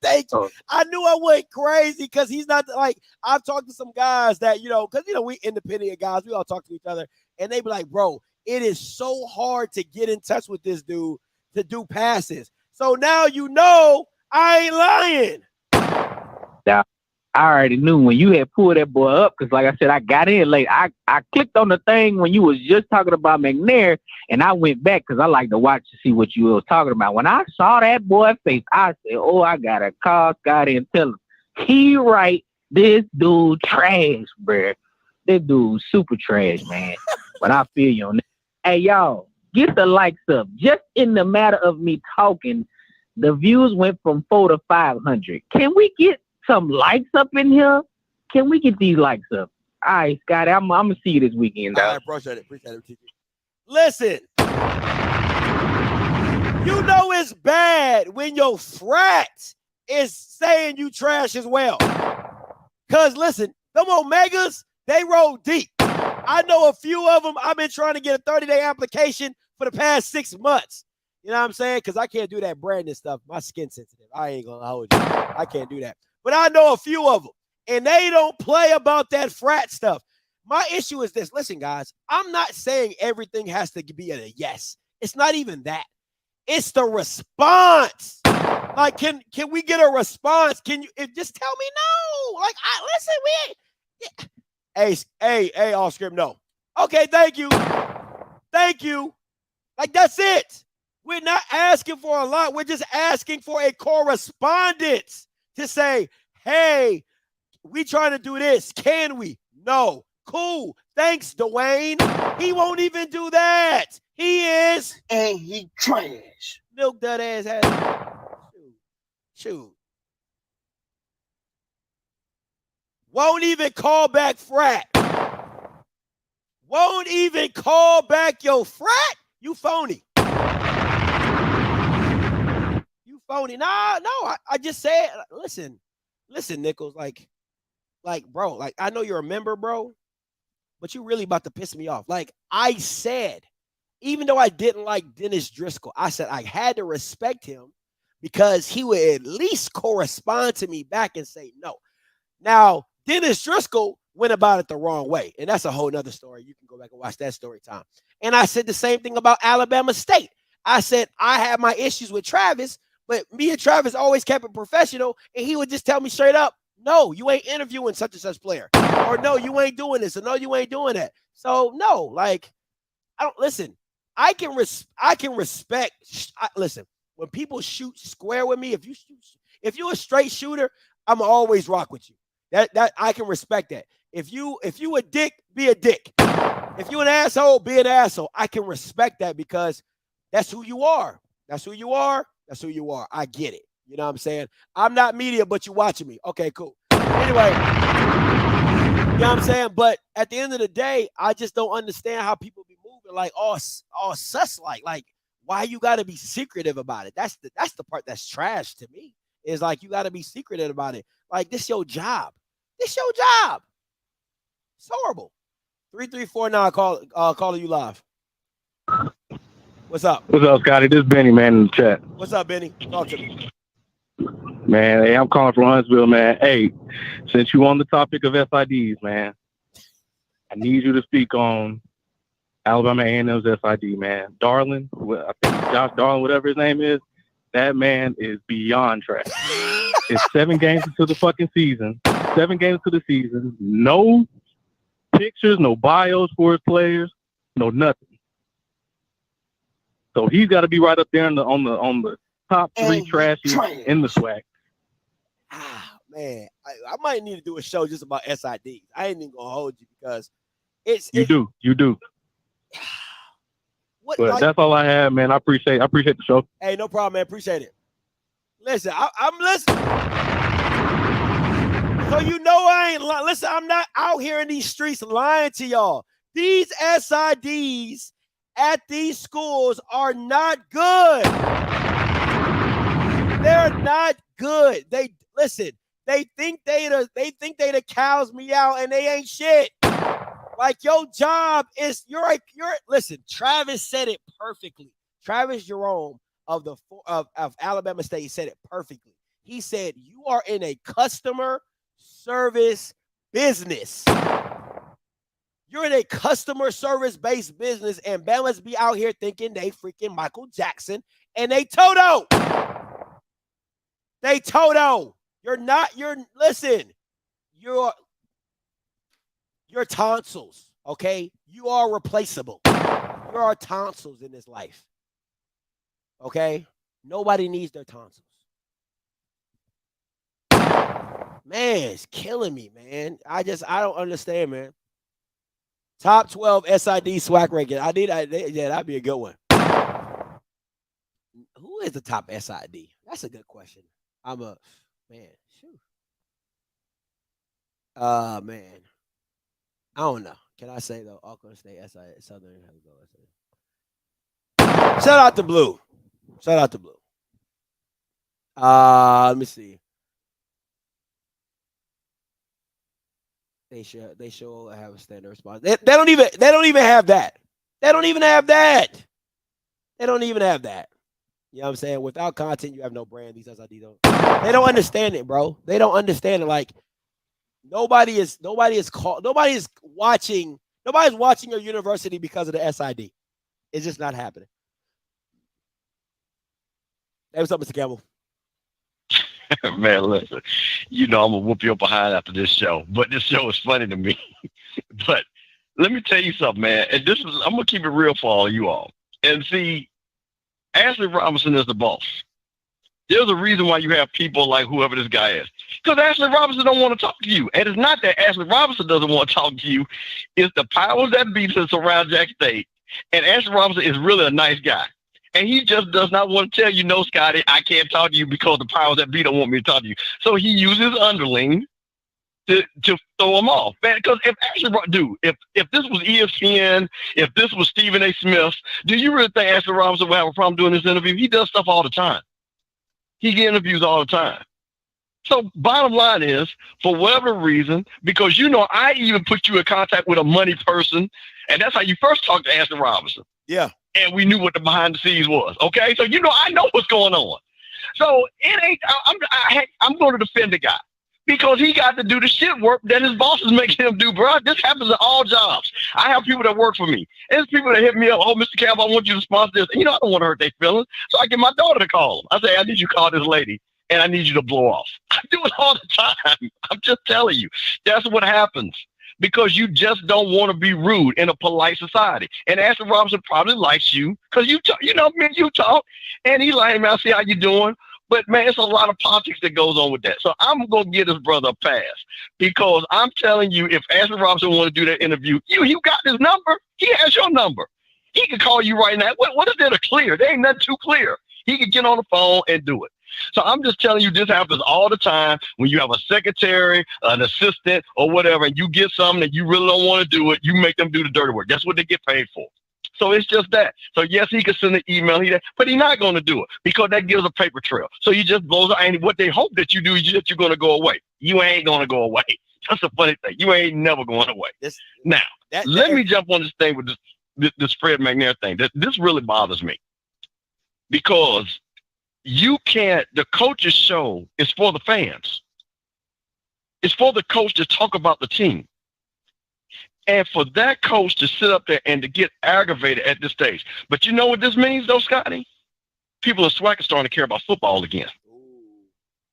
Thank you. I knew I went crazy because he's not like, I've talked to some guys that, because, we independent guys, we all talk to each other, and they be like, bro, it is so hard to get in touch with this dude to do passes. So now I ain't lying. Now, I already knew when you had pulled that boy up, because like I said, I got in late. I clicked on the thing when you was just talking about McNair, and I went back because I like to watch to see what you was talking about. When I saw that boy's face, I said, oh, I got to call Scotty and tell him. He right, this dude trash, bruh. This dude super trash, man. But I feel you on that. Hey, y'all, get the likes up. Just in the matter of me talking, the views went from 400 to 500. Can we get some likes up in here? Can we get these likes up? All right, Scotty, I'm gonna see you this weekend, dog. I appreciate it, TG. Listen, You know it's bad when your frat is saying you trash as well. Because listen, them Omegas, they roll deep. I know a few of them. I've been trying to get a 30-day application for the past 6 months. You know what I'm saying? Because I can't do that branding stuff. My skin's sensitive. I ain't going to hold you. I can't do that. But I know a few of them, and they don't play about that frat stuff. My issue is this. Listen, guys, I'm not saying everything has to be a yes. It's not even that. It's the response. Like, can we get a response? Can you just tell me no? Like, listen, we ain't. Hey, off script, no. Okay, thank you. Thank you. Like, that's it. We're not asking for a lot. We're just asking for a correspondence to say, hey, we trying to do this. Can we? No. Cool. Thanks, Dwayne. He won't even do that. He is. And he trash. Milk that ass has. Shoot. Won't even call back frat. Won't even call back your frat. You phony. You phony. No, I just said, listen, Nichols, like, bro, like, I know you're a member, bro, but you really about to piss me off. Like I said, even though I didn't like Dennis Driscoll, I said I had to respect him because he would at least correspond to me back and say no. Now, Dennis Driscoll went about it the wrong way, and that's a whole nother story. You can go back and watch that story time. And I said the same thing about Alabama State. I said I had my issues with Travis, but me and Travis always kept it professional, and he would just tell me straight up, no, you ain't interviewing such and such player, or no, you ain't doing this, or no, you ain't doing that. So no, like, I don't listen. I can respect. Listen, when people shoot square with me, if you're a straight shooter, I'm always rock with you. That I can respect that. If you a dick, be a dick. If you an asshole, be an asshole. I can respect that because that's who you are. That's who you are. That's who you are. I get it. You know what I'm saying? I'm not media, but you watching me. Okay, cool. Anyway, you know what I'm saying? But at the end of the day, I just don't understand how people be moving like all sus like why you got to be secretive about it. That's the part that's trash to me. Is like you got to be secretive about it. Like this your job. This your job. It's horrible. 3349 calling you live. What's up? What's up, Scotty? This is Benny, man, in the chat. What's up, Benny? Talk to me. Man, hey, I'm calling from Huntsville, man. Hey, since you on the topic of SIDs, man, I need you to speak on Alabama A&M's SID, man. Darling, I think Josh Darling, whatever his name is, that man is beyond trash. It's 7 games into the fucking season. 7 games into the season. No pictures, no bios for his players, no nothing. So he's got to be right up there on the top 3 trashies in the swag. Man, I might need to do a show just about SIDs. I ain't even gonna hold you because you do. What, but that's all I have, man. I appreciate the show. Hey, no problem, man. Appreciate it. Listen, I'm listening. So you know I ain't lying. Listen, I'm not out here in these streets lying to y'all. These SIDs at these schools are not good. They're not good. They think they the cows meow and they ain't shit. Like your job is listen, Travis said it perfectly. Travis Jerome of Alabama State said it perfectly. He said you are in a customer service business. You're in a customer service based business, and Bama's be out here thinking they freaking Michael Jackson and they Toto. They Toto. Listen, you're tonsils, okay? You are replaceable. There are tonsils in this life, okay? Nobody needs their tonsils. Man, it's killing me, man. I don't understand, man. Top 12 SID SWAC ranking. That'd be a good one. Who is the top SID? That's a good question. Man. Shoot. Man. I don't know. Can I say though? Auckland State, SID, Southern. Shout out to Blue. Shout out to Blue. Let me see. They should have a standard response. They don't even have that. They don't even have that. They don't even have that. You know what I'm saying? Without content, you have no brand. These SID don't. They don't understand it, bro. They don't understand it. Like nobody is watching. Nobody's watching your university because of the SID. It's just not happening. Hey, what's up, Mr. Campbell? Man, listen, you know I'm gonna whoop your behind after this show, but this show is funny to me. But let me tell you something, man. And I'm gonna keep it real for all you all. And see, Ashley Robinson is the boss. There's a reason why you have people like whoever this guy is. Because Ashley Robinson don't want to talk to you. And it's not that Ashley Robinson doesn't want to talk to you. It's the powers that be that surround Jack State. And Ashley Robinson is really a nice guy. And he just does not want to tell you, no, Scotty, I can't talk to you because the powers that be don't want me to talk to you. So he uses underling to throw him off. Man, because if this was ESPN, if this was Stephen A. Smith, do you really think Ashley Robinson would have a problem doing this interview? He does stuff all the time. He gets interviews all the time. So bottom line is, for whatever reason, because you know I even put you in contact with a money person, and that's how you first talked to Ashley Robinson. Yeah. And we knew what the behind the scenes was. Okay, so you know I know what's going on. So it ain't. I'm going to defend the guy because he got to do the shit work that his boss is making him do, bro. This happens at all jobs. I have people that work for me. There's people that hit me up. Oh, Mr. Campbell, I want you to sponsor this. And, you know, I don't want to hurt their feelings, so I get my daughter to call them. I say, I need you to call this lady, and I need you to blow off. I do it all the time. I'm just telling you, that's what happens. Because you just don't want to be rude in a polite society. And Ashley Robinson probably likes you because you talk, and he like, man, I see how you doing. But man, it's a lot of politics that goes on with that. So I'm gonna give this brother a pass because I'm telling you, if Ashley Robinson want to do that interview, you got his number. He has your number. He can call you right now. What is there to clear? There ain't nothing too clear. He can get on the phone and do it. So I'm just telling you, this happens all the time when you have a secretary, an assistant, or whatever, and you get something that you really don't want to do it, you make them do the dirty work. That's what they get paid for. So it's just that. So yes, he could send an email, but he's not going to do it because that gives a paper trail. So he just blows out, and what they hope that you do is that you're going to go away. You ain't going to go away. That's a funny thing. You ain't never going away. Let me jump on this thing with this Fred McNair thing. This really bothers me because you can't, the coach's show is for the fans. It's for the coach to talk about the team. And for that coach to sit up there and to get aggravated at this stage. But you know what this means though, Scotty? People in SWAC are starting to care about football again.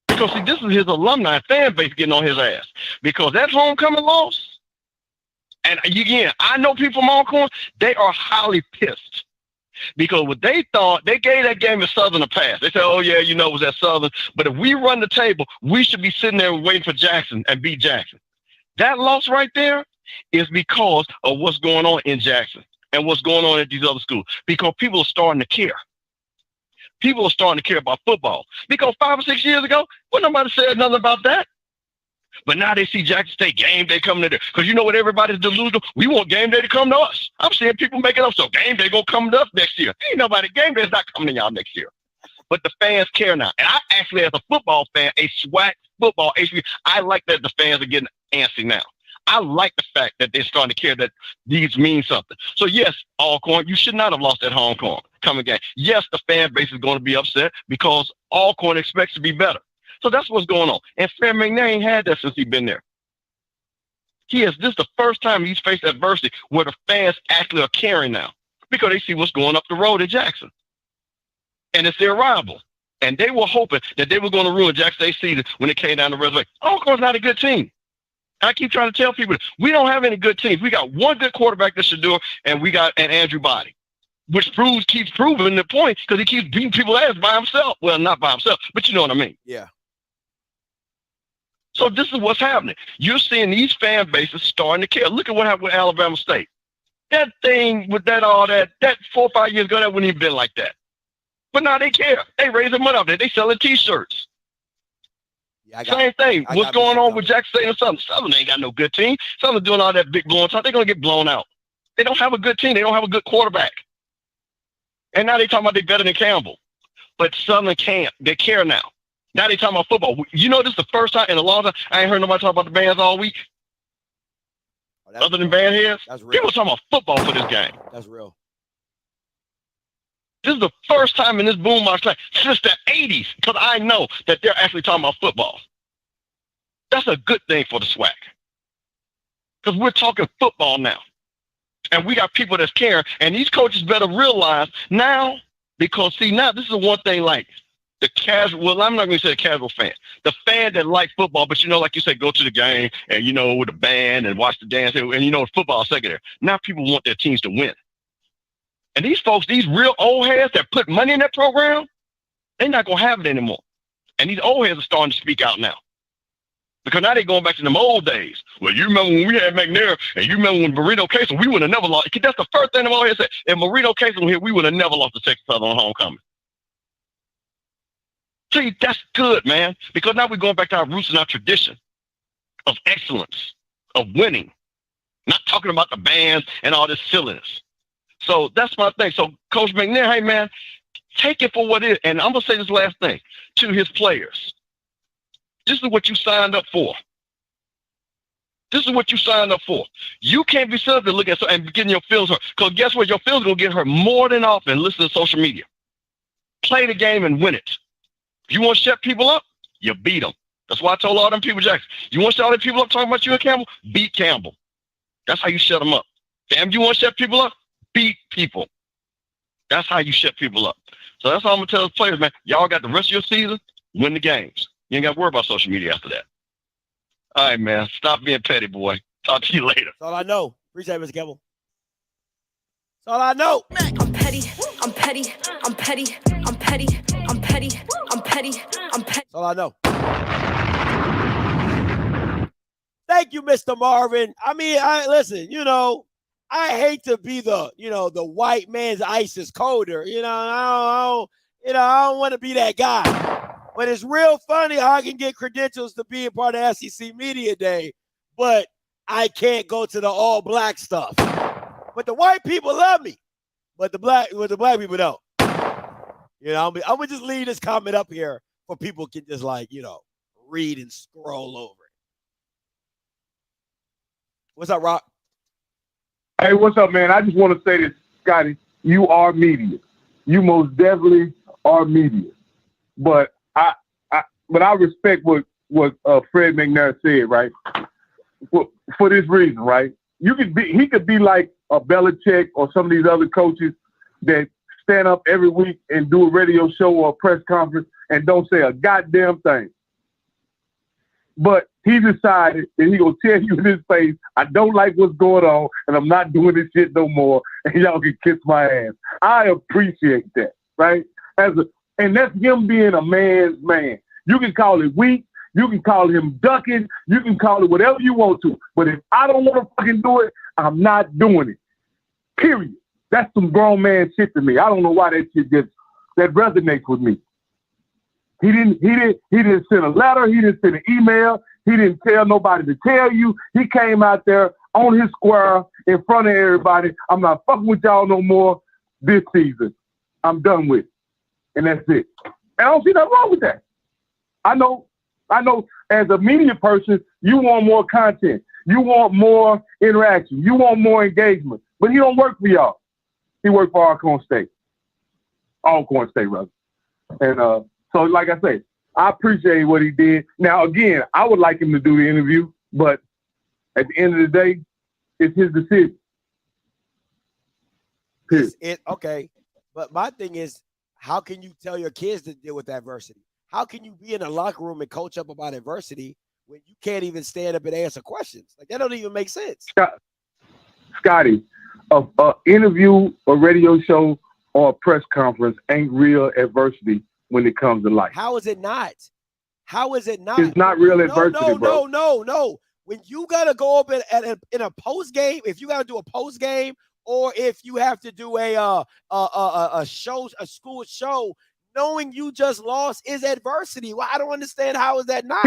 Because see, this is his alumni fan base getting on his ass. Because that homecoming loss, and again, I know people from Alcorn, they are highly pissed. Because what they thought, they gave that game at Southern a pass. They said, oh, yeah, you know, it was at Southern. But if we run the table, we should be sitting there waiting for Jackson and beat Jackson. That loss right there is because of what's going on in Jackson and what's going on at these other schools. Because people are starting to care. People are starting to care about football. Because 5 or 6 years ago, well, nobody said nothing about that. But now they see Jackson State game day coming in there. Because you know what, everybody's delusional. We want game day to come to us. I'm seeing people make it up. So game day going to come to us next year. Ain't nobody, game day is not coming to y'all next year. But the fans care now. And I actually, as a football fan, a SWAC football, I like that the fans are getting antsy now. I like the fact that they're starting to care that these mean something. So yes, Alcorn, you should not have lost that homecoming game. Yes, the fan base is going to be upset because Alcorn expects to be better. So that's what's going on. And Fred McNair ain't had that since he's been there. This is the first time he's faced adversity where the fans actually are caring now because they see what's going up the road at Jackson. And it's their rival. And they were hoping that they were going to ruin Jackson State's season when it came down the resume. Alcorn's not a good team. I keep trying to tell people, we don't have any good teams. We got one good quarterback, this Shador, and we got an Andrew Body, which keeps proving the point because he keeps beating people's ass by himself. Well, not by himself, but you know what I mean. Yeah. So this is what's happening. You're seeing these fan bases starting to care. Look at what happened with Alabama State. That thing with that 4 or 5 years ago, that wouldn't even been like that. But now they care. They raise their money up there. They selling T-shirts. Yeah, same thing. What's going on with Jackson State and Southern? Southern ain't got no good team. Southern doing all that big blowing talk. They're going to get blown out. They don't have a good team. They don't have a good quarterback. And now they talking about they better than Campbell. but Southern can't. They care now. Now they talking about football. You know, this is the first time in a long time I ain't heard nobody talk about the bands all week. Other than band heads, people talking about football for this game. That's real. This is the first time in this boombox class since the 80s, because I know that they're actually talking about football. That's a good thing for the SWAC. Because we're talking football now. And we got people that's caring. And these coaches better realize now, because see, now this is one thing like the casual, well, I'm not going to say the casual fan. The fan that like football, but you know, like you said, go to the game and, you know, with a band and watch the dance. And, you know, football is secondary. Now people want their teams to win. And these folks, these real old heads that put money in that program, they're not going to have it anymore. And these old heads are starting to speak out now. Because now they're going back to them old days. Well, you remember when we had McNair, and you remember when Marino Casey, we would have never lost. That's the first thing them old heads said. If Marino Casey was here, we would have never lost to Texas Southern on homecoming. See, that's good, man. Because now we're going back to our roots and our tradition of excellence, of winning. Not talking about the bands and all this silliness. So that's my thing. So Coach McNair, hey, man, take it for what it is. And I'm going to say this last thing to his players. This is what you signed up for. This is what you signed up for. You can't be sitting there looking at and getting your feelings hurt. Because guess what? Your feelings are going to get hurt more than often. Listen to social media. Play the game and win it. If you want to shut people up, you beat them. That's why I told all them people, Jackson, you want to shut all them people up talking about you and Campbell? Beat Campbell. That's how you shut them up. Damn, you want to shut people up? Beat people. That's how you shut people up. So that's all I'm going to tell the players, man. Y'all got the rest of your season, win the games. You ain't got to worry about social media after that. All right, man. Stop being petty, boy. Talk to you later. That's all I know. Appreciate it, Mr. Campbell. That's all I know. I'm petty. I'm petty. I'm petty. I'm petty. I'm petty. I'm petty. I'm petty. That's all I know. Thank you, Mr. Marvin. I mean, listen, you know, I hate to be the, you know, the white man's ISIS coder. You know, I don't want to be that guy. But it's real funny how I can get credentials to be a part of SEC Media Day, but I can't go to the all black stuff. But the white people love me, but the black people don't. You know, I'm gonna just leave this comment up here for people can just like, you know, read and scroll over it. What's up, Rock? Hey, what's up, man? I just want to say this, Scotty. You are media. You most definitely are media. But I respect what Fred McNair said, right? For this reason, right? He could be like a Belichick or some of these other coaches that stand up every week and do a radio show or a press conference and don't say a goddamn thing. But he decided that he gonna tell you in his face, I don't like what's going on and I'm not doing this shit no more and y'all can kiss my ass. I appreciate that, right? And that's him being a man's man. You can call it weak. You can call him ducking. You can call it whatever you want to. But if I don't want to fucking do it, I'm not doing it. Period. That's some grown man shit to me. I don't know why that shit that resonates with me. He didn't send a letter. He didn't send an email. He didn't tell nobody to tell you. He came out there on his square in front of everybody. I'm not fucking with y'all no more this season. I'm done with it. And that's it. I don't see nothing wrong with that. I know as a media person, you want more content. You want more interaction. You want more engagement. But he don't work for y'all. He worked for Alcorn State. Alcorn State, rather. And so, like I say, I appreciate what he did. Now, again, I would like him to do the interview, but at the end of the day, it's his decision. Okay. But my thing is, how can you tell your kids to deal with adversity? How can you be in a locker room and coach up about adversity when you can't even stand up and answer questions? Like, that don't even make sense. Scotty, an interview, a radio show, or a press conference ain't real adversity when it comes to life. How is it not? How is it not? It's not real adversity, bro. No. When you got to go up in a post game, if you got to do a post game, or if you have to do a school show, knowing you just lost is adversity. Well, I don't understand how is that not.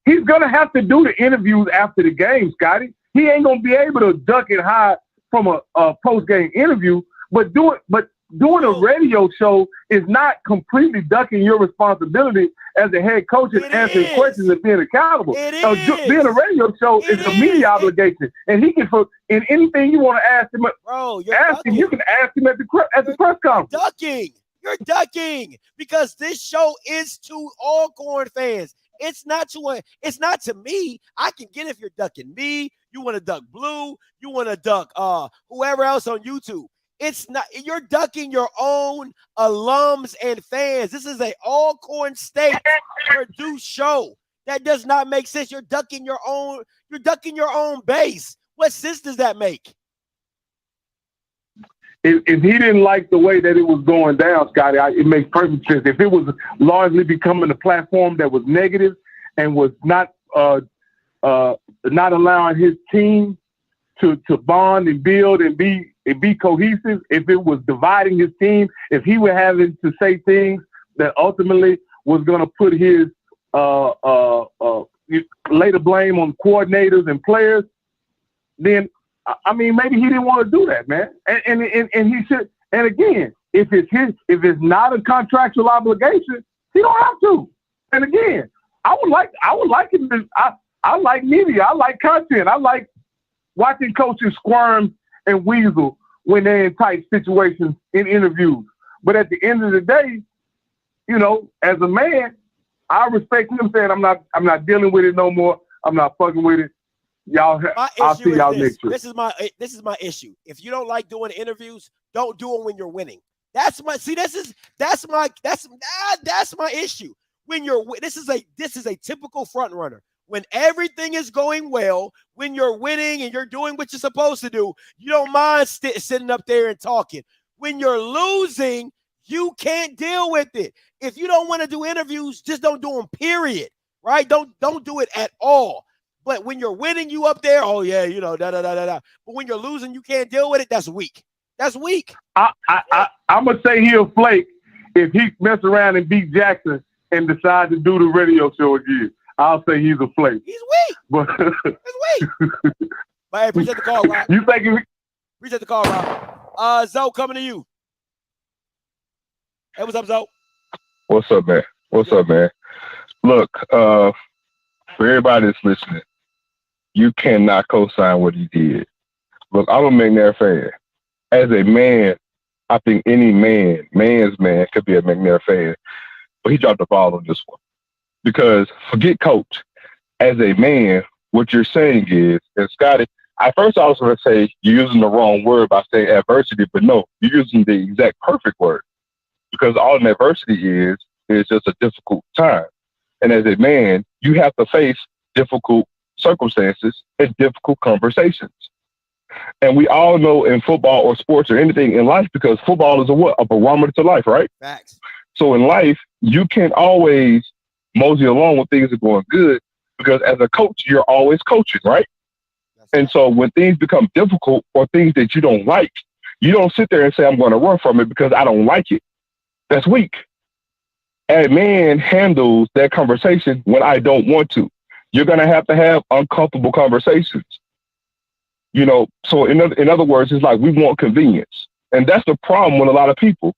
He's gonna have to do the interviews after the game, Scotty. He ain't gonna be able to duck and hide from a post game interview, but do it. But doing a radio show is not completely ducking your responsibility as a head coach and answering questions and being accountable. Being a radio show is a media obligation, and he can in anything you want to ask him. Bro, you can ask him at the press conference. You're ducking because this show is to Alcorn fans. It's not to me. I can get if you're ducking me. You want to duck Blue. You want to duck whoever else on YouTube. It's not. You're ducking your own alums and fans. This is a Alcorn State produced show. That does not make sense. You're ducking your own. You're ducking your own base. What sense does that make? If he didn't like the way that it was going down, Scotty, it makes perfect sense. If it was largely becoming a platform that was negative and was not allowing his team to bond and build and be cohesive, if it was dividing his team, if he were having to say things that ultimately was going to put his lay the blame on coordinators and players, then I mean, maybe he didn't want to do that, man. And he should. And again, if it's not a contractual obligation, he don't have to. And again, I would like him to. I like media. I like content. I like watching coaches squirm and weasel when they're in tight situations in interviews. But at the end of the day, you know, as a man, I respect him saying, I'm not dealing with it no more. I'm not fucking with it. I'll see y'all next year. This is my issue. If you don't like doing interviews, don't do them when you're winning. That's my issue. When this is a typical front runner. When everything is going well, when you're winning and you're doing what you're supposed to do, you don't mind sitting up there and talking. When you're losing, you can't deal with it. If you don't want to do interviews, just don't do them, period. Right? Don't do it at all. But when you're winning, you up there, oh yeah, you know, da. But when you're losing, you can't deal with it. That's weak. That's weak. I'm gonna say he'll flake if he mess around and beat Jackson and decide to do the radio show again. I'll say he's a flake. He's weak. But he's weak. But hey, appreciate the call, Rob. You think appreciate the call, Rob. Zoe, coming to you. Hey, what's up, Zoe? What's up, man? What's up, man? Look, for everybody that's listening, you cannot co-sign what he did. Look, I'm a McNair fan. As a man, I think any man's man could be a McNair fan. But he dropped the ball on this one. Because forget coach. As a man, what you're saying is, and Scotty, I was going to say you're using the wrong word by saying adversity, but no, you're using the exact perfect word. Because all an adversity is just a difficult time. And as a man, you have to face difficult circumstances and difficult conversations. And we all know in football or sports or anything in life, because football is a barometer to life, right? Facts. So in life, you can't always mosey along when things are going good, because as a coach, you're always coaching, right? And so when things become difficult or things that you don't like, you don't sit there and say, I'm going to run from it because I don't like it. That's weak. A man handles that conversation when I don't want to. You're going to have uncomfortable conversations. You know, so in other words, it's like we want convenience. And that's the problem with a lot of people.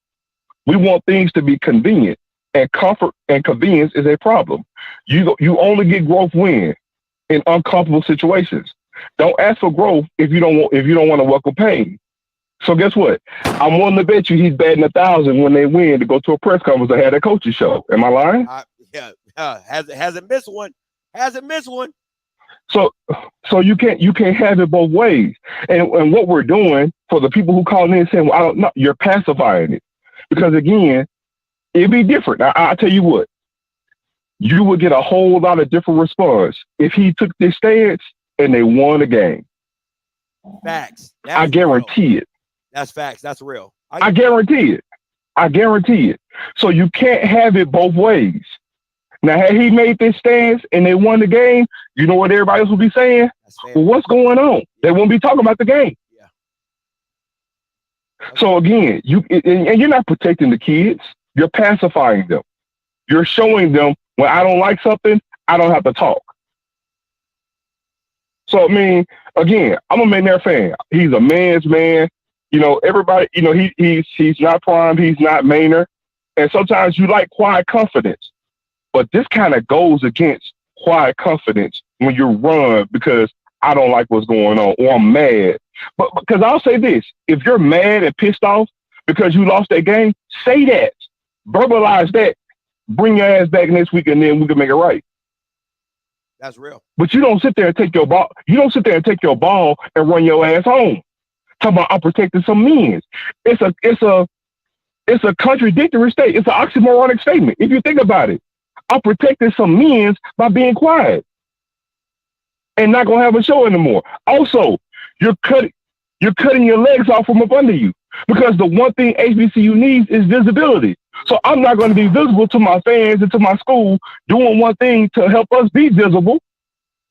We want things to be convenient, and comfort and convenience is a problem. You only get growth when in uncomfortable situations. Don't ask for growth if you don't want to welcome pain. So guess what? I'm willing to bet you he's batting 1,000 when they win to go to a press conference or have a coaching show. Am I lying? Hasn't missed one. Hasn't missed one. So you can't have it both ways. And what we're doing for the people who call in and saying, well, I don't know, you're pacifying it. Because again, it'd be different. I'll tell you what, you would get a whole lot of different response if he took this stance and they won the game. Facts. I guarantee it. That's facts. That's real. I guarantee it. I guarantee it. So you can't have it both ways. Now, had he made this stance and they won the game, you know what everybody else would be saying? Well, what's going on? They won't be talking about the game. Yeah. Okay. So again, you're not protecting the kids. You're pacifying them. You're showing them when I don't like something, I don't have to talk. So I mean, again, I'm a McNair fan. He's a man's man. You know, everybody, you know, he's not Prime, he's not McNair. And sometimes you like quiet confidence. But this kind of goes against quiet confidence when you run because I don't like what's going on or I'm mad. But because I'll say this, if you're mad and pissed off because you lost that game, say that. Verbalize that. Bring your ass back next week and then we can make it right. That's real. But you don't sit there and take your ball. You don't sit there and take your ball and run your ass home. Talk about I'm protecting some men. It's a contradictory state. It's an oxymoronic statement. If you think about it, I'm protecting some men by being quiet and not gonna have a show anymore. Also, you're cutting your legs off from up under you because the one thing HBCU needs is visibility. So I'm not going to be visible to my fans and to my school doing one thing to help us be visible.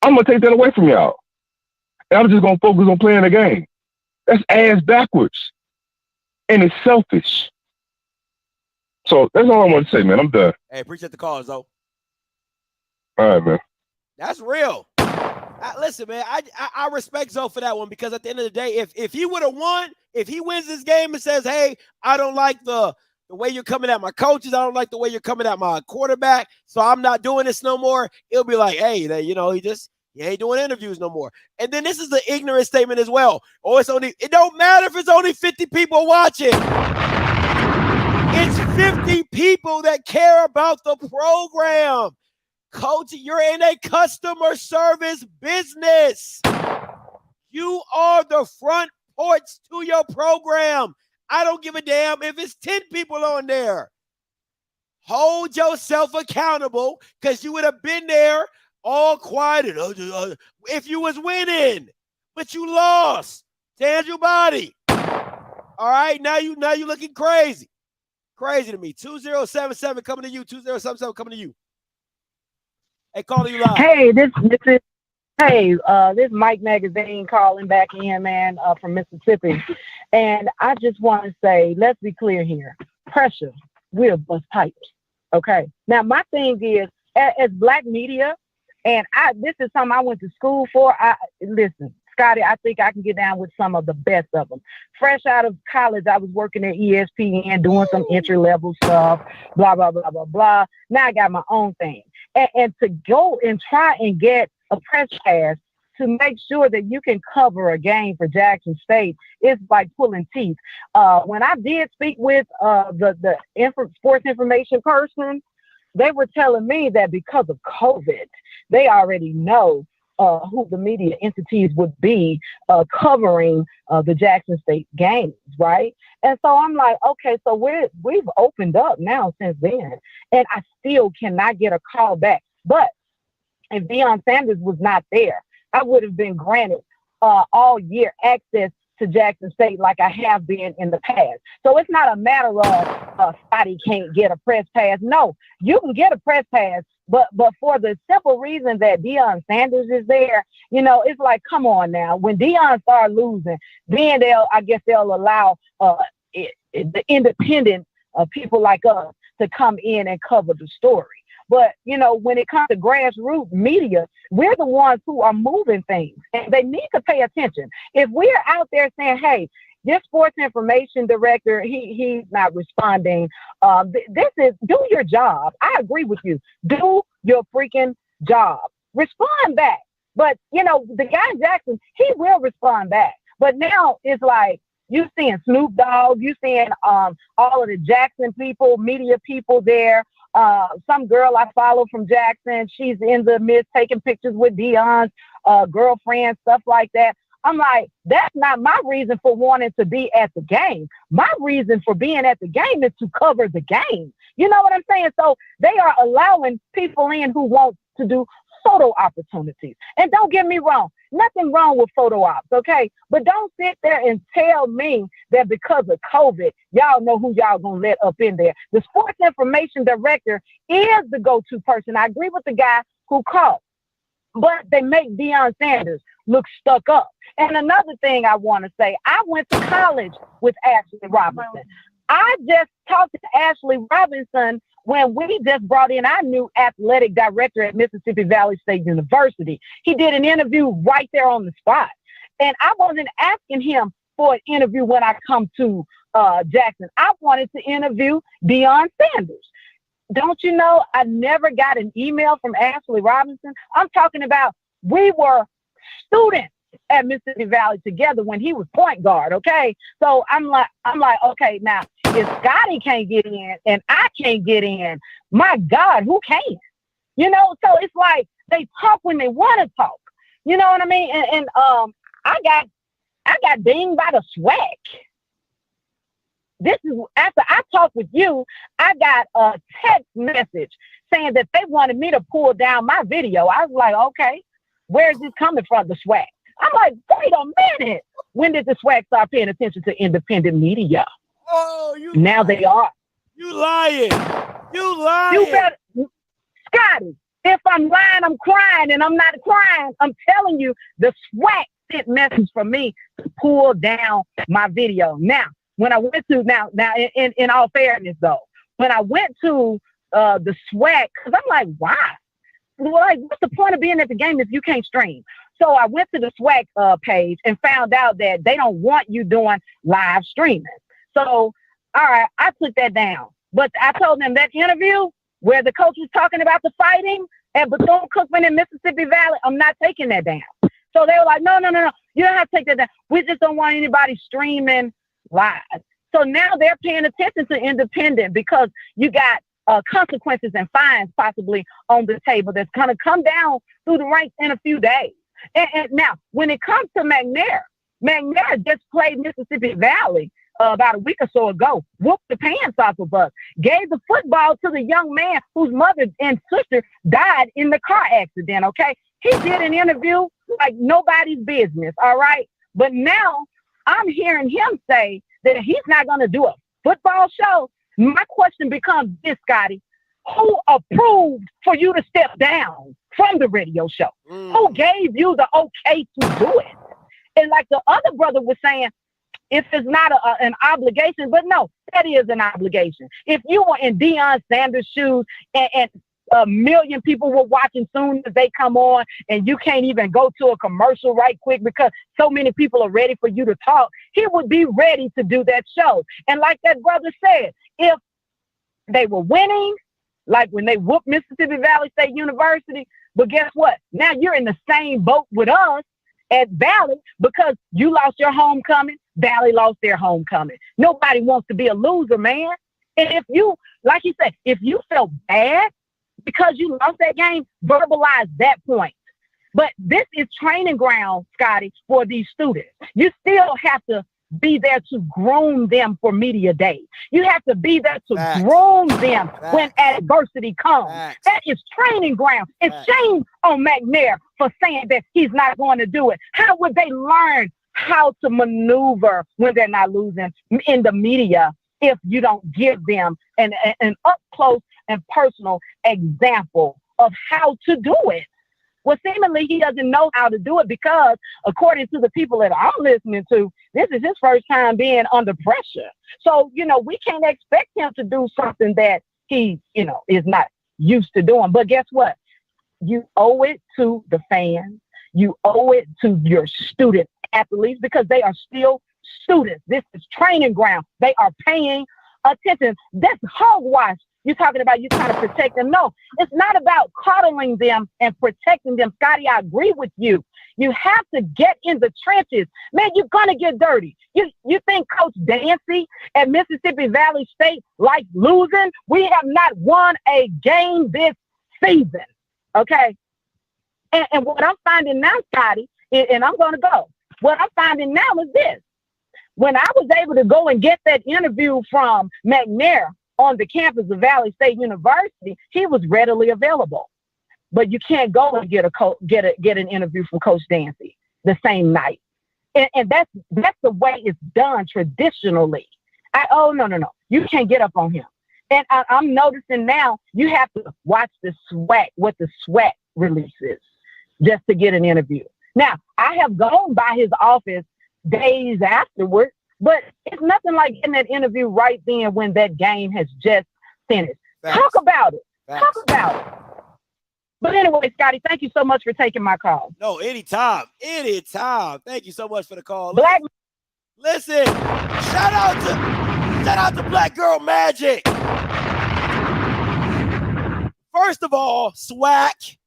I'm going to take that away from y'all. And I'm just going to focus on playing the game. That's ass backwards. And it's selfish. So that's all I want to say, man. I'm done. Hey, appreciate the call, Zoe. All right, man. That's real. Listen, man, I respect Zoe for that one because at the end of the day, if he would have won, if he wins this game and says, hey, I don't like the way you're coming at my coaches, I don't like the way you're coming at my quarterback, so I'm not doing this no more, it'll be like, hey, you know, he ain't doing interviews no more. And then this is the ignorant statement as well. Oh, it don't matter if it's only 50 people watching. It's 50 people that care about the program. Coach, you're in a customer service business. You are the front porch to your program. I don't give a damn if it's 10 people on there. Hold yourself accountable because you would have been there all quiet if you was winning, but you lost. Stand your body. All right, now you looking crazy. Crazy to me. 2077 coming to you. 2077 coming to you. Hey, calling you live. Hey, this is Mike Magazine calling back in, man, from Mississippi. And I just want to say, let's be clear here. Pressure will bust pipes. Okay. Now, my thing is, as Black media, and this is something I went to school for. Listen, Scotty, I think I can get down with some of the best of them. Fresh out of college, I was working at ESPN, doing some entry-level stuff, blah, blah, blah, blah, blah. Now I got my own thing. And to go and try and get a press pass to make sure that you can cover a game for Jackson State is like pulling teeth. When I did speak with the sports information person, they were telling me that because of COVID, they already know who the media entities would be covering the Jackson State games, right? And so I'm like, okay, so we've opened up now since then, and I still cannot get a call back. But if Deion Sanders was not there, I would have been granted all year access to Jackson State like I have been in the past. So it's not a matter of Scotty can't get a press pass. No, you can get a press pass, but for the simple reason that Deion Sanders is there, you know, it's like, come on now. When Deion starts losing, then they'll allow the independent people like us to come in and cover the story. But, you know, when it comes to grassroots media, we're the ones who are moving things, and they need to pay attention. If we're out there saying, hey, this sports information director, he's not responding. Do your job. I agree with you. Do your freaking job. Respond back. But, you know, the guy Jackson, he will respond back. But now it's like, you seeing Snoop Dogg, you seeing all of the Jackson people, media people there. Some girl I follow from Jackson, she's in the midst taking pictures with Deion's girlfriend, stuff like that. I'm like, that's not my reason for wanting to be at the game. My reason for being at the game is to cover the game. You know what I'm saying? So they are allowing people in who want to do photo opportunities. And don't get me wrong, nothing wrong with photo ops, okay? But don't sit there and tell me that because of COVID, y'all know who y'all gonna let up in there. The sports information director is the go-to person. I agree with the guy who called, but they make Deion Sanders look stuck up. And another thing I want to say, I went to college with Ashley Robinson. I just talked to Ashley Robinson when we just brought in our new athletic director at Mississippi Valley State University. He did an interview right there on the spot. And I wasn't asking him for an interview when I come to Jackson. I wanted to interview Deion Sanders. Don't you know I never got an email from Ashley Robinson? I'm talking about we were students at Mississippi Valley together when he was point guard, okay? So I'm like, okay, now if Scotty can't get in and I can't get in, my God, who can? You know, so it's like they talk when they want to talk. You know what I mean? And I got dinged by the swag. This is after I talked with you, I got a text message saying that they wanted me to pull down my video. I was like, okay, where's this coming from, the swag? I'm like, wait a minute. When did the swag start paying attention to independent media? Oh, you now lying. They are. You lying. You lying. You better, Scotty, if I'm lying, I'm crying, and I'm not crying. I'm telling you, the swag sent message from me to pull down my video. Now, when I went to, now in all fairness though, when I went to the swag, because I'm like, why? Like, what's the point of being at the game if you can't stream? So I went to the swag page and found out that they don't want you doing live streaming. So, all right, I took that down. But I told them that interview where the coach was talking about the fighting at Bethune-Cookman in Mississippi Valley, I'm not taking that down. So they were like, no, you don't have to take that down. We just don't want anybody streaming live. So now they're paying attention to independent because you got consequences and fines possibly on the table that's going to come down through the ranks in a few days. And now, when it comes to McNair just played Mississippi Valley about a week or so ago, whooped the pants off of us, gave the football to the young man whose mother and sister died in the car accident, okay? He did an interview like nobody's business, all right? But now I'm hearing him say that he's not going to do a football show. My question becomes this, Scotty. Who approved for you to step down from the radio show? Who gave you the okay to do it? And like the other brother was saying, if it's not an obligation, but no, that is an obligation. If you were in Deion Sanders' shoes and a million people were watching soon as they come on and you can't even go to a commercial right quick because so many people are ready for you to talk, he would be ready to do that show. And like that brother said, if they were winning, like when they whooped Mississippi Valley State University, but guess what? Now you're in the same boat with us at Valley because you lost your homecoming, Valley lost their homecoming. Nobody wants to be a loser, man. And if you, like you said, if you felt bad because you lost that game, verbalize that point. But this is training ground, Scotty, for these students. You still have to be there to groom them for media day. You have to be there to groom them when adversity comes. That is training ground. It's shame on McNair for saying that he's not going to do it. How would they learn how to maneuver when they're not losing in the media if you don't give them an up close and personal example of how to do it? Well, seemingly he doesn't know how to do it because, according to the people that I'm listening to, this is his first time being under pressure. So, we can't expect him to do something that he, is not used to doing. But guess what? You owe it to the fans. You owe it to your student athletes because they are still students. This is training ground. They are paying attention. That's hogwash. You're talking about you trying to protect them. No, it's not about coddling them and protecting them. Scotty, I agree with you. You have to get in the trenches. Man, you're going to get dirty. You think Coach Dancy at Mississippi Valley State likes losing? We have not won a game this season, okay? And what I'm finding now, Scotty, and I'm going to go, what I'm finding now is this. When I was able to go and get that interview from McNair on the campus of Valley State University, he was readily available. But you can't go and get an interview from Coach Dancy the same night. And that's the way it's done traditionally. No. You can't get up on him. And I'm noticing now you have to watch what the SWAT releases just to get an interview. Now, I have gone by his office days afterward, but it's nothing like getting that interview right then when that game has just finished. Talk about it. Talk about it. But anyway, Scotty, thank you so much for taking my call. No, anytime. Anytime. Thank you so much for the call. Listen, shout out to Black Girl Magic. First of all, Swack.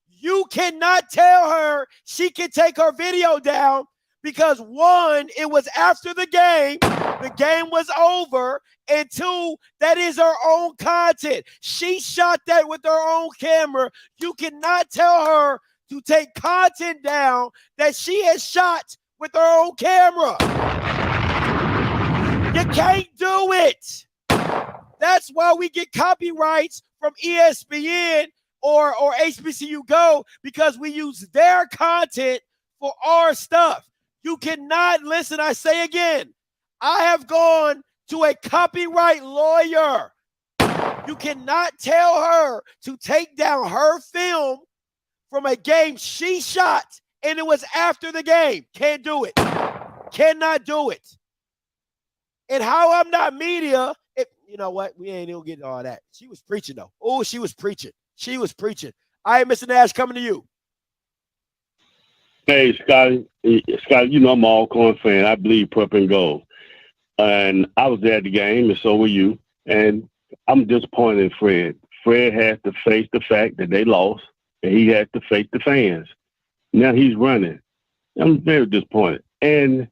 You cannot tell her she can take her video down because one, it was after the game was over, and two, that is her own content. She shot that with her own camera. You cannot tell her to take content down that she has shot with her own camera. You can't do it. That's why we get copyrights from ESPN or HBCU Go, because we use their content for our stuff. You cannot, listen, I say again, I have gone to a copyright lawyer. You cannot tell her to take down her film from a game she shot, and it was after the game. Can't do it. Cannot do it. And how I'm not media, you know what? We ain't even getting all that. She was preaching, though. Oh, she was preaching. All right, Mr. Nash, coming to you. Hey, Scotty, you know I'm an Alcorn fan. I believe purple and gold. And I was there at the game, and so were you. And I'm disappointed in Fred. Fred has to face the fact that they lost, and he has to face the fans. Now he's running. I'm very disappointed. And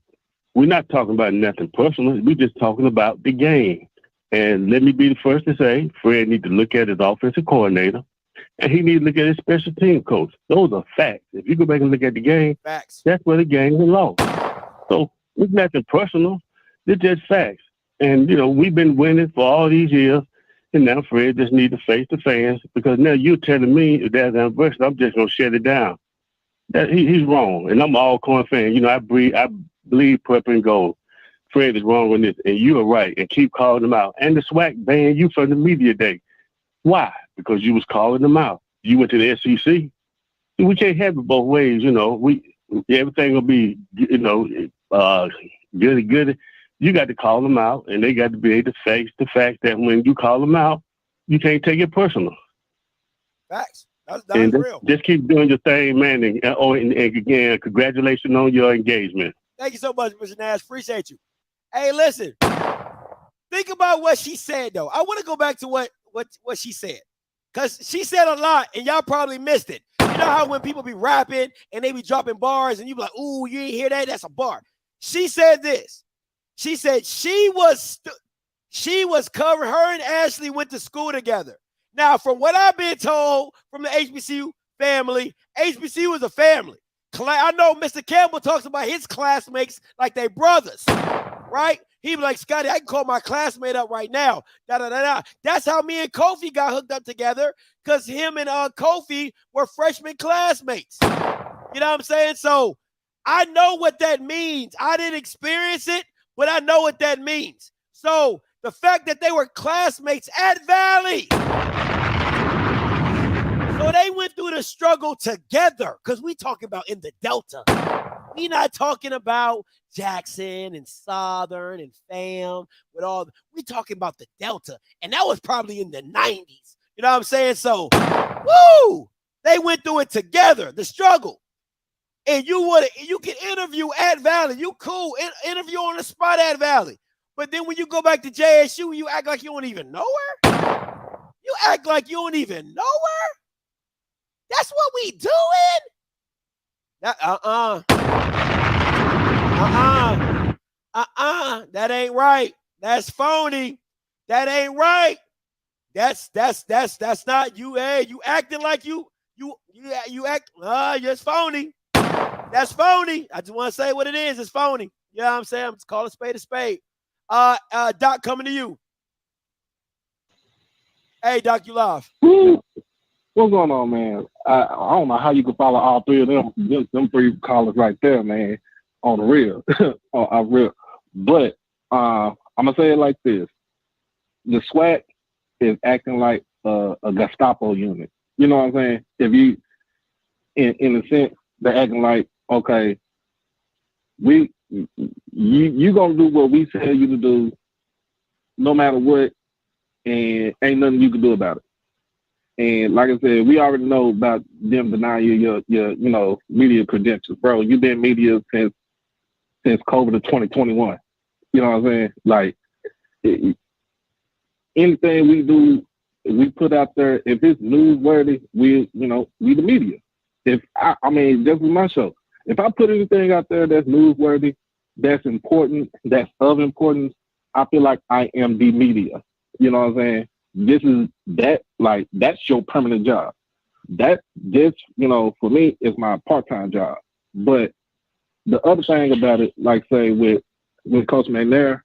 we're not talking about nothing personal. We're just talking about the game. And let me be the first to say, Fred needs to look at his offensive coordinator, and he needs to look at his special team coach. Those are facts. If you go back and look at the game, facts. That's where the game was lost. So it's nothing personal. It's just facts. And, you know, we've been winning for all these years, and now Fred just needs to face the fans, because now you're telling me if that's anniversary, I'm just going to shut it down. He's wrong, and I'm an Alcorn fan. You know, I believe purple and gold. Fred is wrong on this, and you are right, and keep calling them out. And the SWAC banned you from the media day. Why? Because you was calling them out. You went to the SEC. We can't have it both ways, you know. Everything will be, you know, good. You got to call them out, and they got to be able to face the fact that when you call them out, you can't take it personal. Facts. That's real. Just keep doing your thing, man. And again, congratulations on your engagement. Thank you so much, Mr. Nash. Appreciate you. Hey, listen. Think about what she said, though. I want to go back to what she said, because she said a lot, and y'all probably missed it. You know how when people be rapping and they be dropping bars, and you be like, "Ooh, you ain't hear that? That's a bar." She said this. She said she was covered. Her and Ashley went to school together. Now, from what I've been told from the HBCU family, HBCU is a family. I know Mr. Campbell talks about his classmates like they brothers, right? He be like, Scotty, I can call my classmate up right now. That's how me and Kofi got hooked up together, because him and Kofi were freshman classmates. You know what I'm saying? So I know what that means. I didn't experience it, but I know what that means. So the fact that they were classmates at Valley, so they went through the struggle together, because we talking about in the Delta. We not talking about Jackson and Southern and Fam with all. We talking about the Delta, and that was probably in the 90s. You know what I'm saying? So, woo! They went through it together, the struggle. And you can interview at Valley. You cool. Interview on the spot at Valley. But then when you go back to JSU, you act like you don't even know her? You act like you don't even know her? That's what we doing? That ain't right. That's phony. That ain't right. That's not you. Hey, you acting like you act. It's phony. That's phony. I just want to say what it is. It's phony. You know what I'm saying? I'm just calling a spade a spade. Doc, coming to you. Hey, Doc, you live. What's going on, man? I don't know how you can follow all three of them three callers right there, man, on the real. Real. But I'm going to say it like this. The SWAT is acting like a Gestapo unit. You know what I'm saying? If you, in a sense, they're acting like, okay, you going to do what we tell you to do no matter what, and ain't nothing you can do about it. And like I said, we already know about them denying you your media credentials, bro. You've been media since since COVID of 2021. You know what I'm saying? Like anything we do, we put out there, if it's newsworthy, we the media. If I mean, this is my show. If I put anything out there that's newsworthy, that's important, that's of importance, I feel like I am the media. You know what I'm saying? That's your permanent job. This, for me, is my part-time job. But the other thing about it, like say with Coach McNair,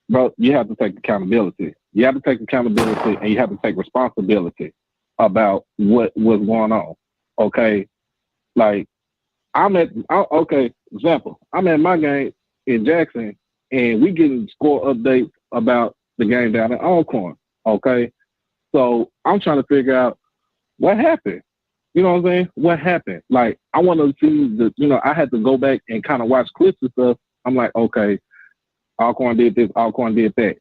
bro, you have to take accountability. You have to take accountability and you have to take responsibility about what's going on. Okay. Like example, I'm at my game in Jackson and we getting score updates about the game down in Alcorn. Okay. So I'm trying to figure out what happened. You know what I'm saying? What happened? Like, I want to see I had to go back and kind of watch clips and stuff. I'm like, okay, Alcorn did this, Alcorn did that.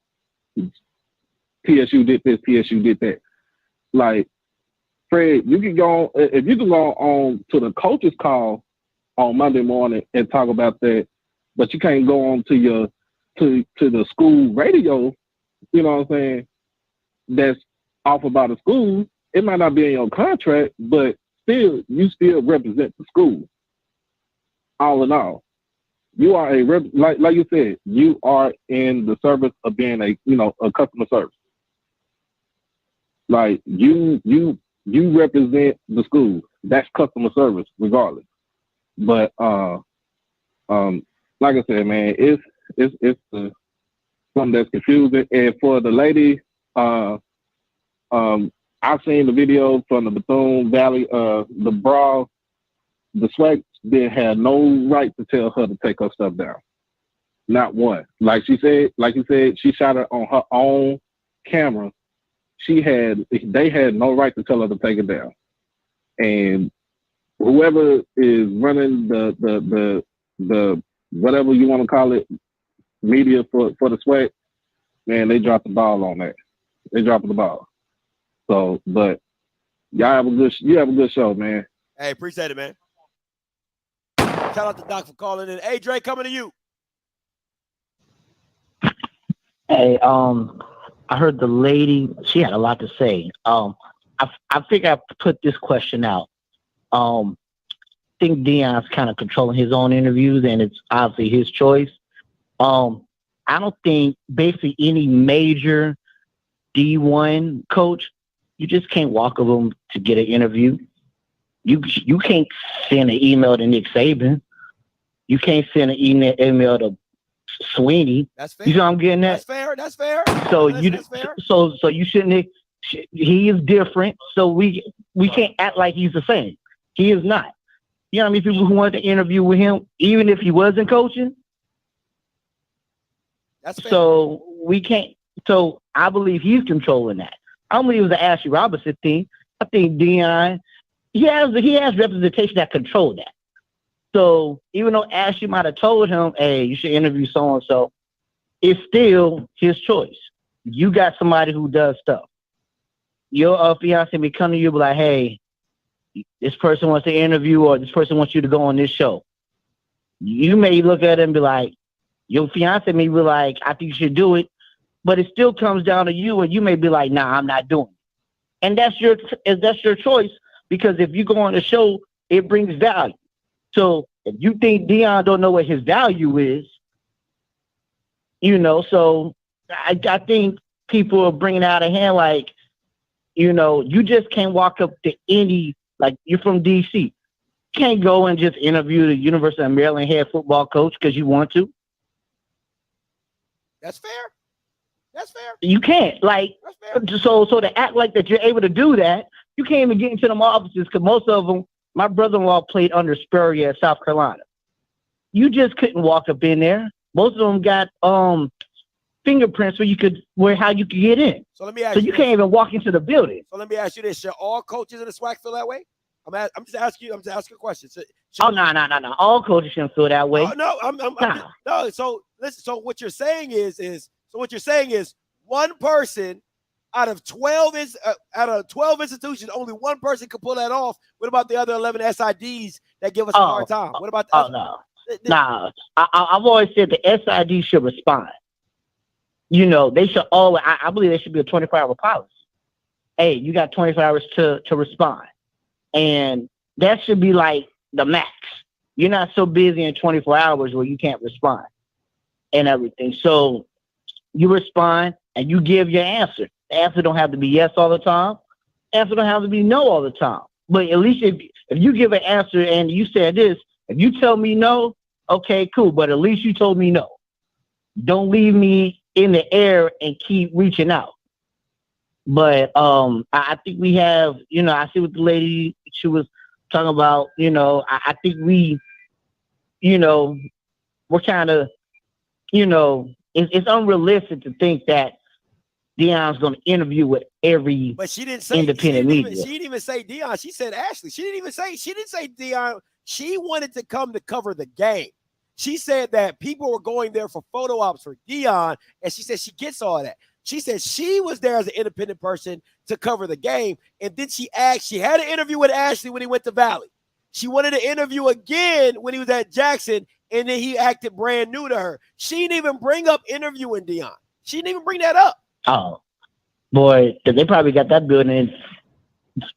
TSU did this, TSU did that. Like, Fred, you can go on, if you can go on to the coach's call on Monday morning and talk about that, but you can't go on to the school radio, you know what I'm saying, that's off about the school. It might not be in your contract, but still, you still represent the school. All in all, you are like you said, you are in the service of being a customer service. Like you represent the school. That's customer service, regardless. But like I said, man, it's something that's confusing. And for the lady, I've seen the video from the Bethune Valley, the brawl. The SWAC didn't have no right to tell her to take her stuff down. Not one. Like you said, she shot her on her own camera. They had no right to tell her to take it down. And whoever is running the whatever you want to call it, media for the SWAC, man, they dropped the ball on that. They dropped the ball. So, but you have a good show, man. Hey, appreciate it, man. Shout out to Doc for calling in. Hey, Dre, coming to you. Hey, I heard the lady, she had a lot to say. I think I put this question out. I think Deion's kind of controlling his own interviews, and it's obviously his choice. I don't think basically any major D1 coach, you just can't walk over them to get an interview. You can't send an email to Nick Saban. You can't send an email to Sweeney. That's fair. You know what I'm getting at? That's fair. So that's fair. So you shouldn't. He is different. So we can't act like he's the same. He is not. You know how many people who wanted to interview with him, even if he wasn't coaching? That's fair. So we can't. So I believe he's controlling that. I don't believe it was the Ashley Robinson thing. I think Deion, he has representation that control that. So even though Ashley might have told him, hey, you should interview so-and-so, it's still his choice. You got somebody who does stuff. Your fiance may come to you and be like, hey, this person wants to interview or this person wants you to go on this show. You may look at it and be like, your fiance may be like, I think you should do it. But it still comes down to you, and you may be like, nah, I'm not doing it. And that's your choice, because if you go on the show, it brings value. So if you think Deion don't know what his value is, so I think people are bringing out of hand, like, you just can't walk up to any, like, you're from D.C. You can't go and just interview the University of Maryland head football coach because you want to. That's fair. That's fair. You can't. Like, so to act like that you're able to do that, you can't even get into them offices, because most of them, my brother-in-law played under Spurrier at South Carolina. You just couldn't walk up in there. Most of them got fingerprints where how you could get in. So let me ask you can't even walk into the building. So let me ask you this: should all coaches in the SWAC feel that way? I'm just asking you a question. No. All coaches shouldn't feel that way. No. So listen. So what you're saying is one person out of 12 institutions, only one person could pull that off. What about the other 11 SIDs that give us a hard time? What about that? No. Nah, I've always said the SID should respond. You know, they should always. I believe there should be a 24-hour policy. Hey, you got 24 hours to respond, and that should be like the max. You're not so busy in 24 hours where you can't respond and everything. So you respond and you give your answer. The answer don't have to be yes all the time. The answer don't have to be no all the time. But at least if you give an answer and you said this, if you tell me no, okay, cool. But at least you told me no. Don't leave me in the air and keep reaching out. But I think we have, you know, I see what the lady, she was talking about, you know, I think we, you know, we're kind of, you know, it's unrealistic to think that Deion's going to interview with every but she didn't say independent media. She didn't even say Deion. She said Ashley. She didn't say Deion. She wanted to come to cover the game. She said that people were going there for photo ops for Deion, and she said she gets all that. She said she was there as an independent person to cover the game, and then she had an interview with Ashley when he went to Valley. She wanted to interview again when he was at Jackson, and then he acted brand new to her. She didn't even bring up interviewing Deion. She didn't even bring that up. Oh, boy, they probably got that building.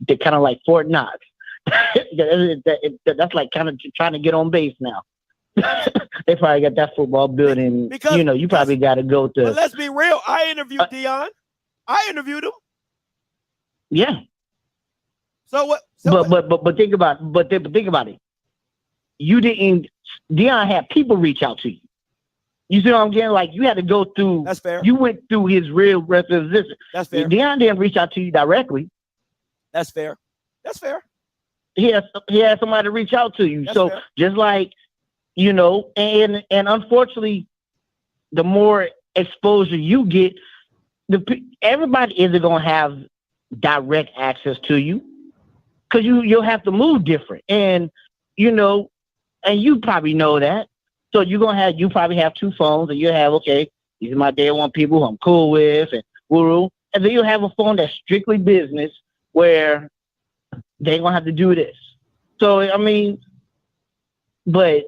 They're kind of like Fort Knox. That's like kind of trying to get on base now. They probably got that football building. Because, you know, you probably got to go to. But let's be real. I interviewed Deion. I interviewed him. Yeah. So what? But think about it. You didn't. Deion had people reach out to you. You see what I'm getting? Like you had to go through. That's fair. You went through his real representation. That's fair. Deion didn't reach out to you directly. That's fair. That's fair. He had somebody to reach out to you. That's so fair. just like, you know, and unfortunately, the more exposure you get, everybody isn't gonna have direct access to you because you'll have to move different, and you know, and you probably know that. So you probably have two phones, and you have, okay, these are my day one people who I'm cool with, and and then you have a phone that's strictly business where they're gonna have to do this. So I mean, but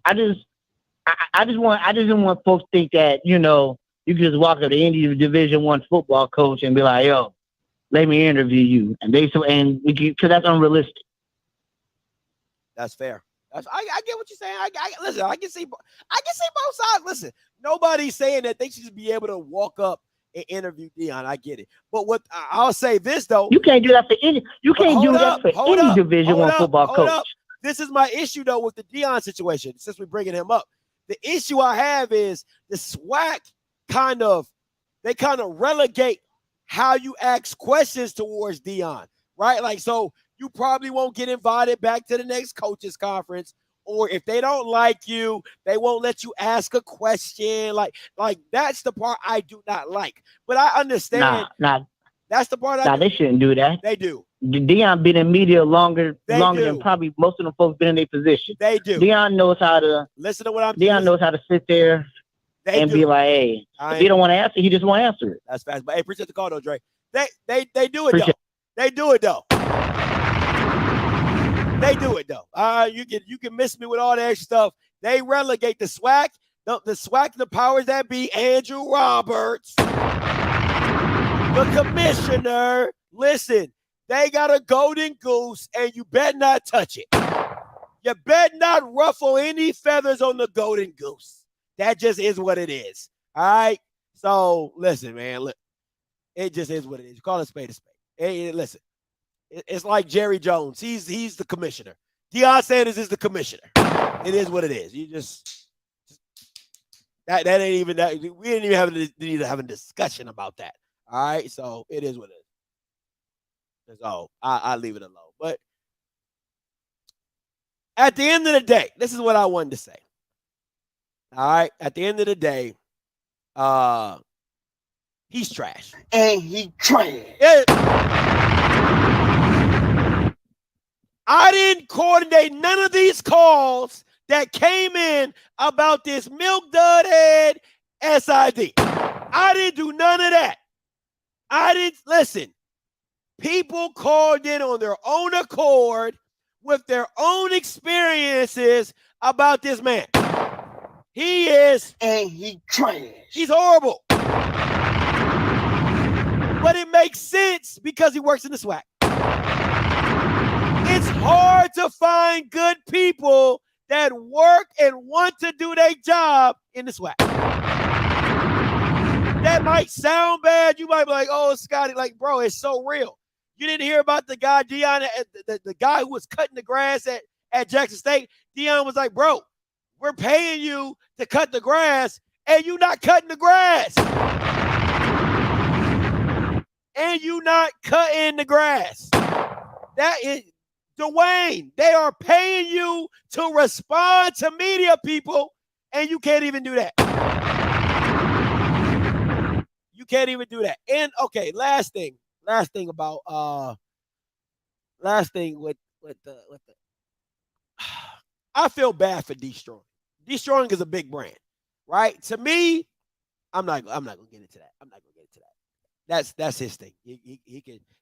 I just didn't want folks to think that, you know, you can just walk up to any Division I football coach and be like, yo, let me interview you, because that's unrealistic. That's fair. I get what you're saying. Listen, I can see both sides. Listen, nobody's saying that they should be able to walk up and interview Deion. I get it. But what I'll say this though, you can't do that for any. You can't do that for any Division I football coach. This is my issue though with the Deion situation. Since we're bringing him up, the issue I have is the SWAC kind of relegate how you ask questions towards Deion, right? Like so. You probably won't get invited back to the next coaches conference, or if they don't like you, they won't let you ask a question. Like that's the part I do not like. But I understand. That's the part. They shouldn't do that. They do. Deion been in media longer than probably most of the folks been in their position. They do. Deion knows how to listen to what I'm. Deion knows how to sit there and be like, "Hey, if he don't want to answer, he just won't answer it." That's fast. But hey, appreciate the call though, Dre. They do it though. They do it though. They do it though. You can miss me with all that stuff. They relegate the SWAC, the SWAC, the powers that be, Andrew Roberts, the commissioner. Listen, they got a golden goose, and you better not touch it. You better not ruffle any feathers on the golden goose. That just is what it is. All right. So listen, man. Look, it just is what it is. You call it a spade a spade. Hey, listen. It's like Jerry Jones. He's the commissioner. Deion Sanders is the commissioner. It is what it is. You just that ain't even that. We didn't even need to have a discussion about that. All right. So it is what it is. That's all. I leave it alone. But at the end of the day, this is what I wanted to say. All right. At the end of the day, he's trash. And he trash. I didn't coordinate none of these calls that came in about this milk dud head SID. I didn't do none of that. I didn't listen. People called in on their own accord with their own experiences about this man. He is, and he trash. He's horrible. But it makes sense because he works in the SWAC. It's hard to find good people that work and want to do their job in the SWAC. That might sound bad. You might be like, oh, Scotty, like, bro, it's so real. You didn't hear about the guy, Dion, the guy who was cutting the grass at Jackson State? Dion was like, bro, we're paying you to cut the grass, and you not cutting the grass. And you not cutting the grass. That is, Dwayne, they are paying you to respond to media people, and you can't even do that. You can't even do that. And okay, last thing with the I feel bad for D Strong. D Strong is a big brand, right? To me, I'm not gonna get into that. I'm not gonna get into that. That's his thing.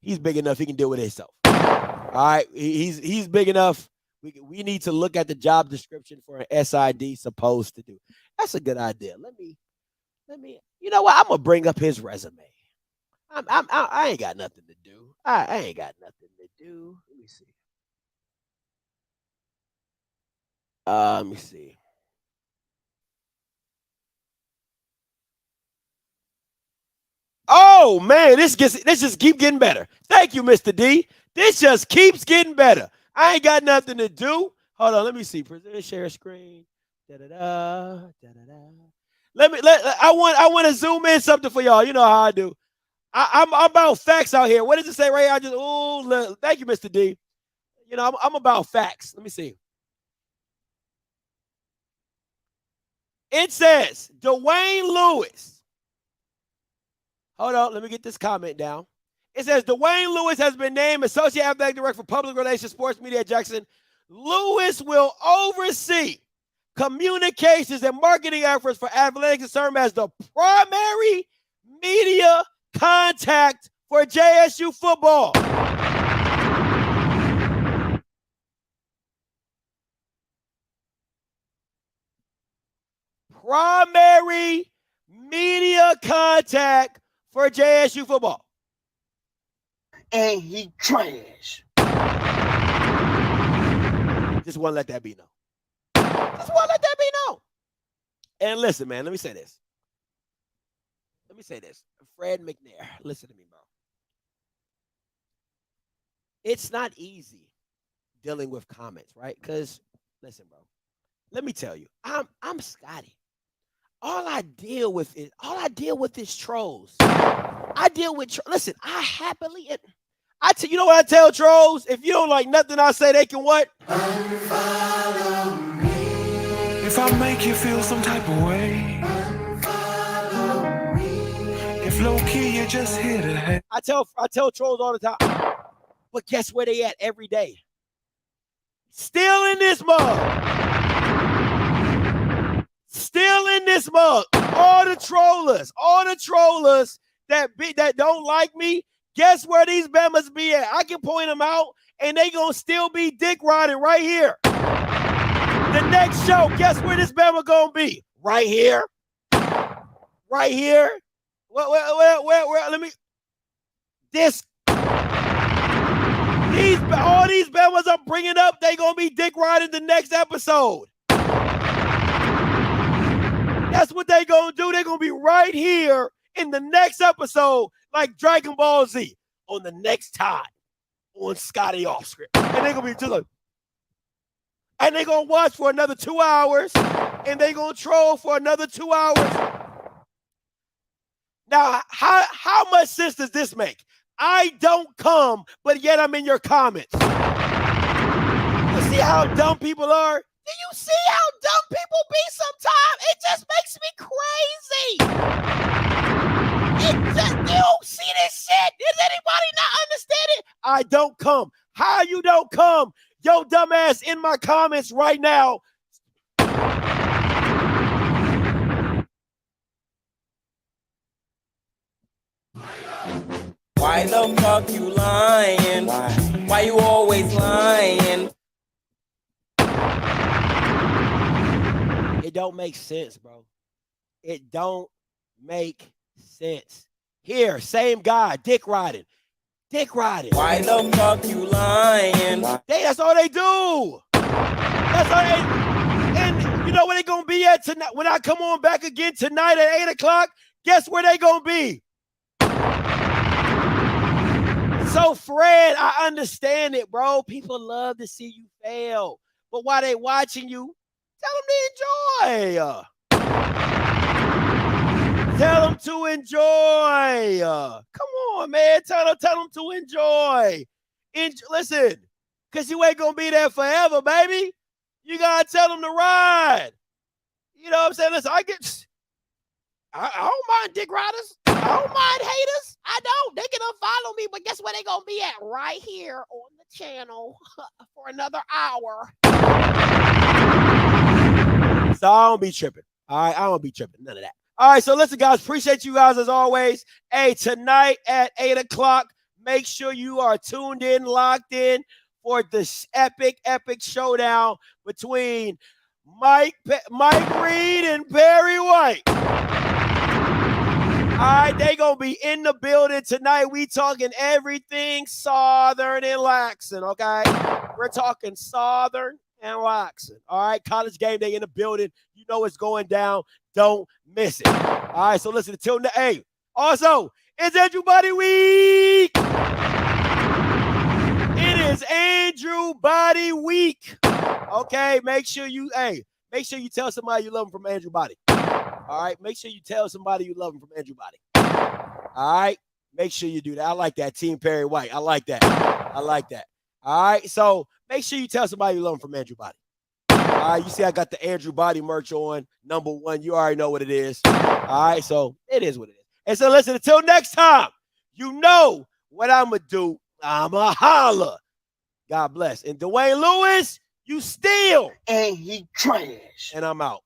He's big enough. He can deal with it himself. All right, he's big enough. We need to look at the job description for an SID supposed to do. That's a good idea. Let me. You know what? I'm gonna bring up his resume. I ain't got nothing to do. I ain't got nothing to do. Let me see. Let me see. Oh man, this just keep getting better. Thank you, Mr. D. This just keeps getting better. I ain't got nothing to do. Hold on, let me see. Present, share screen. I want to zoom in something for y'all. You know how I do. I'm about facts out here. What does it say right here? Thank you, Mr. D. You know, I'm about facts. Let me see. It says Dwayne Lewis. Hold on, let me get this comment down. It says Dwayne Lewis has been named Associate Athletic Director for Public Relations Sports Media at Jackson. Lewis will oversee communications and marketing efforts for athletics and serve as the primary media contact for JSU football. Primary media contact for JSU football. And he trash. Just want to let that be known. Just want to let that be known. And listen, man, let me say this. Fred McNair, listen to me, bro. It's not easy dealing with comments, right? Because, listen, bro, let me tell you, I'm Scotty. All I deal with is trolls. I deal with listen, you know what I tell trolls? If you don't like nothing I say, they can what? Unfollow me. If I make you feel some type of way. Unfollow me. If low key you just hit a head. I tell trolls all the time. But guess where they at every day? Still in this mug. Still in this mug. All the trollers that don't like me, guess where these Bemas be at? I can point them out, and they gonna still be dick riding right here. The next show, guess where this Bama gonna be? Right here. Right here. Where? Let me. All these Bemas I'm bringing up, they gonna be dick riding the next episode. That's what they gonna do. They gonna be right here in the next episode, like Dragon Ball Z, on the next time on Scotty OFFSCRIPT. And they gonna be just like, and they gonna watch for another 2 hours, and they gonna troll for another 2 hours. Now, how much sense does this make? I don't come, but yet I'm in your comments. You see how dumb people are? Do you see how dumb people be sometimes? It just makes me crazy. You don't see this shit. Does anybody not understand it? I don't come. How you don't come? Yo, dumbass in my comments right now. Why the fuck you lying? Why you always lying? shit don't make sense, bro. It don't make sense. Here, same guy, dick riding. Dick riding. Why the fuck you lying? That's all they do. That's all they. And you know where they gonna be at tonight? When I come on back again tonight at 8 o'clock, guess where they gonna be? So Fred, I understand it, bro. People love to see you fail, but while they watching you, tell them to enjoy. Tell them to enjoy. Come on, man. Tell them to enjoy. Listen, because you ain't going to be there forever, baby. You got to tell them to ride. You know what I'm saying? Listen, I don't mind dick riders. I don't mind haters. I don't. They can unfollow me, but guess where they going to be at? Right here on the channel for another hour. So I don't be tripping. All right? I don't be tripping. None of that. All right, so listen, guys, appreciate you guys as always. Hey, tonight at 8 o'clock, make sure you are tuned in, locked in for this epic showdown between Mike Reed and Perry White. All right, they going to be in the building tonight. We talking everything Southern and Laxon, okay? We're talking Southern and Laxon. All right, college game day in the building. You know it's going down. Don't miss it. All right, so listen, until the hey. Also, it's Andrew Body Week. It is Andrew Body Week. Okay, make sure you tell somebody you love them from Andrew Body. All right, make sure you tell somebody you love them from Andrew Body. All right, make sure you do that. I like that, Team Perry White. I like that. All right, so make sure you tell somebody you love them from Andrew Body. All right, you see I got the Andrew Body merch on, #1. You already know what it is. All right, so it is what it is. And so listen, until next time, you know what I'm going to do. I'm going to holler. God bless. And Dwayne Lewis, you steal. And he trash. And I'm out.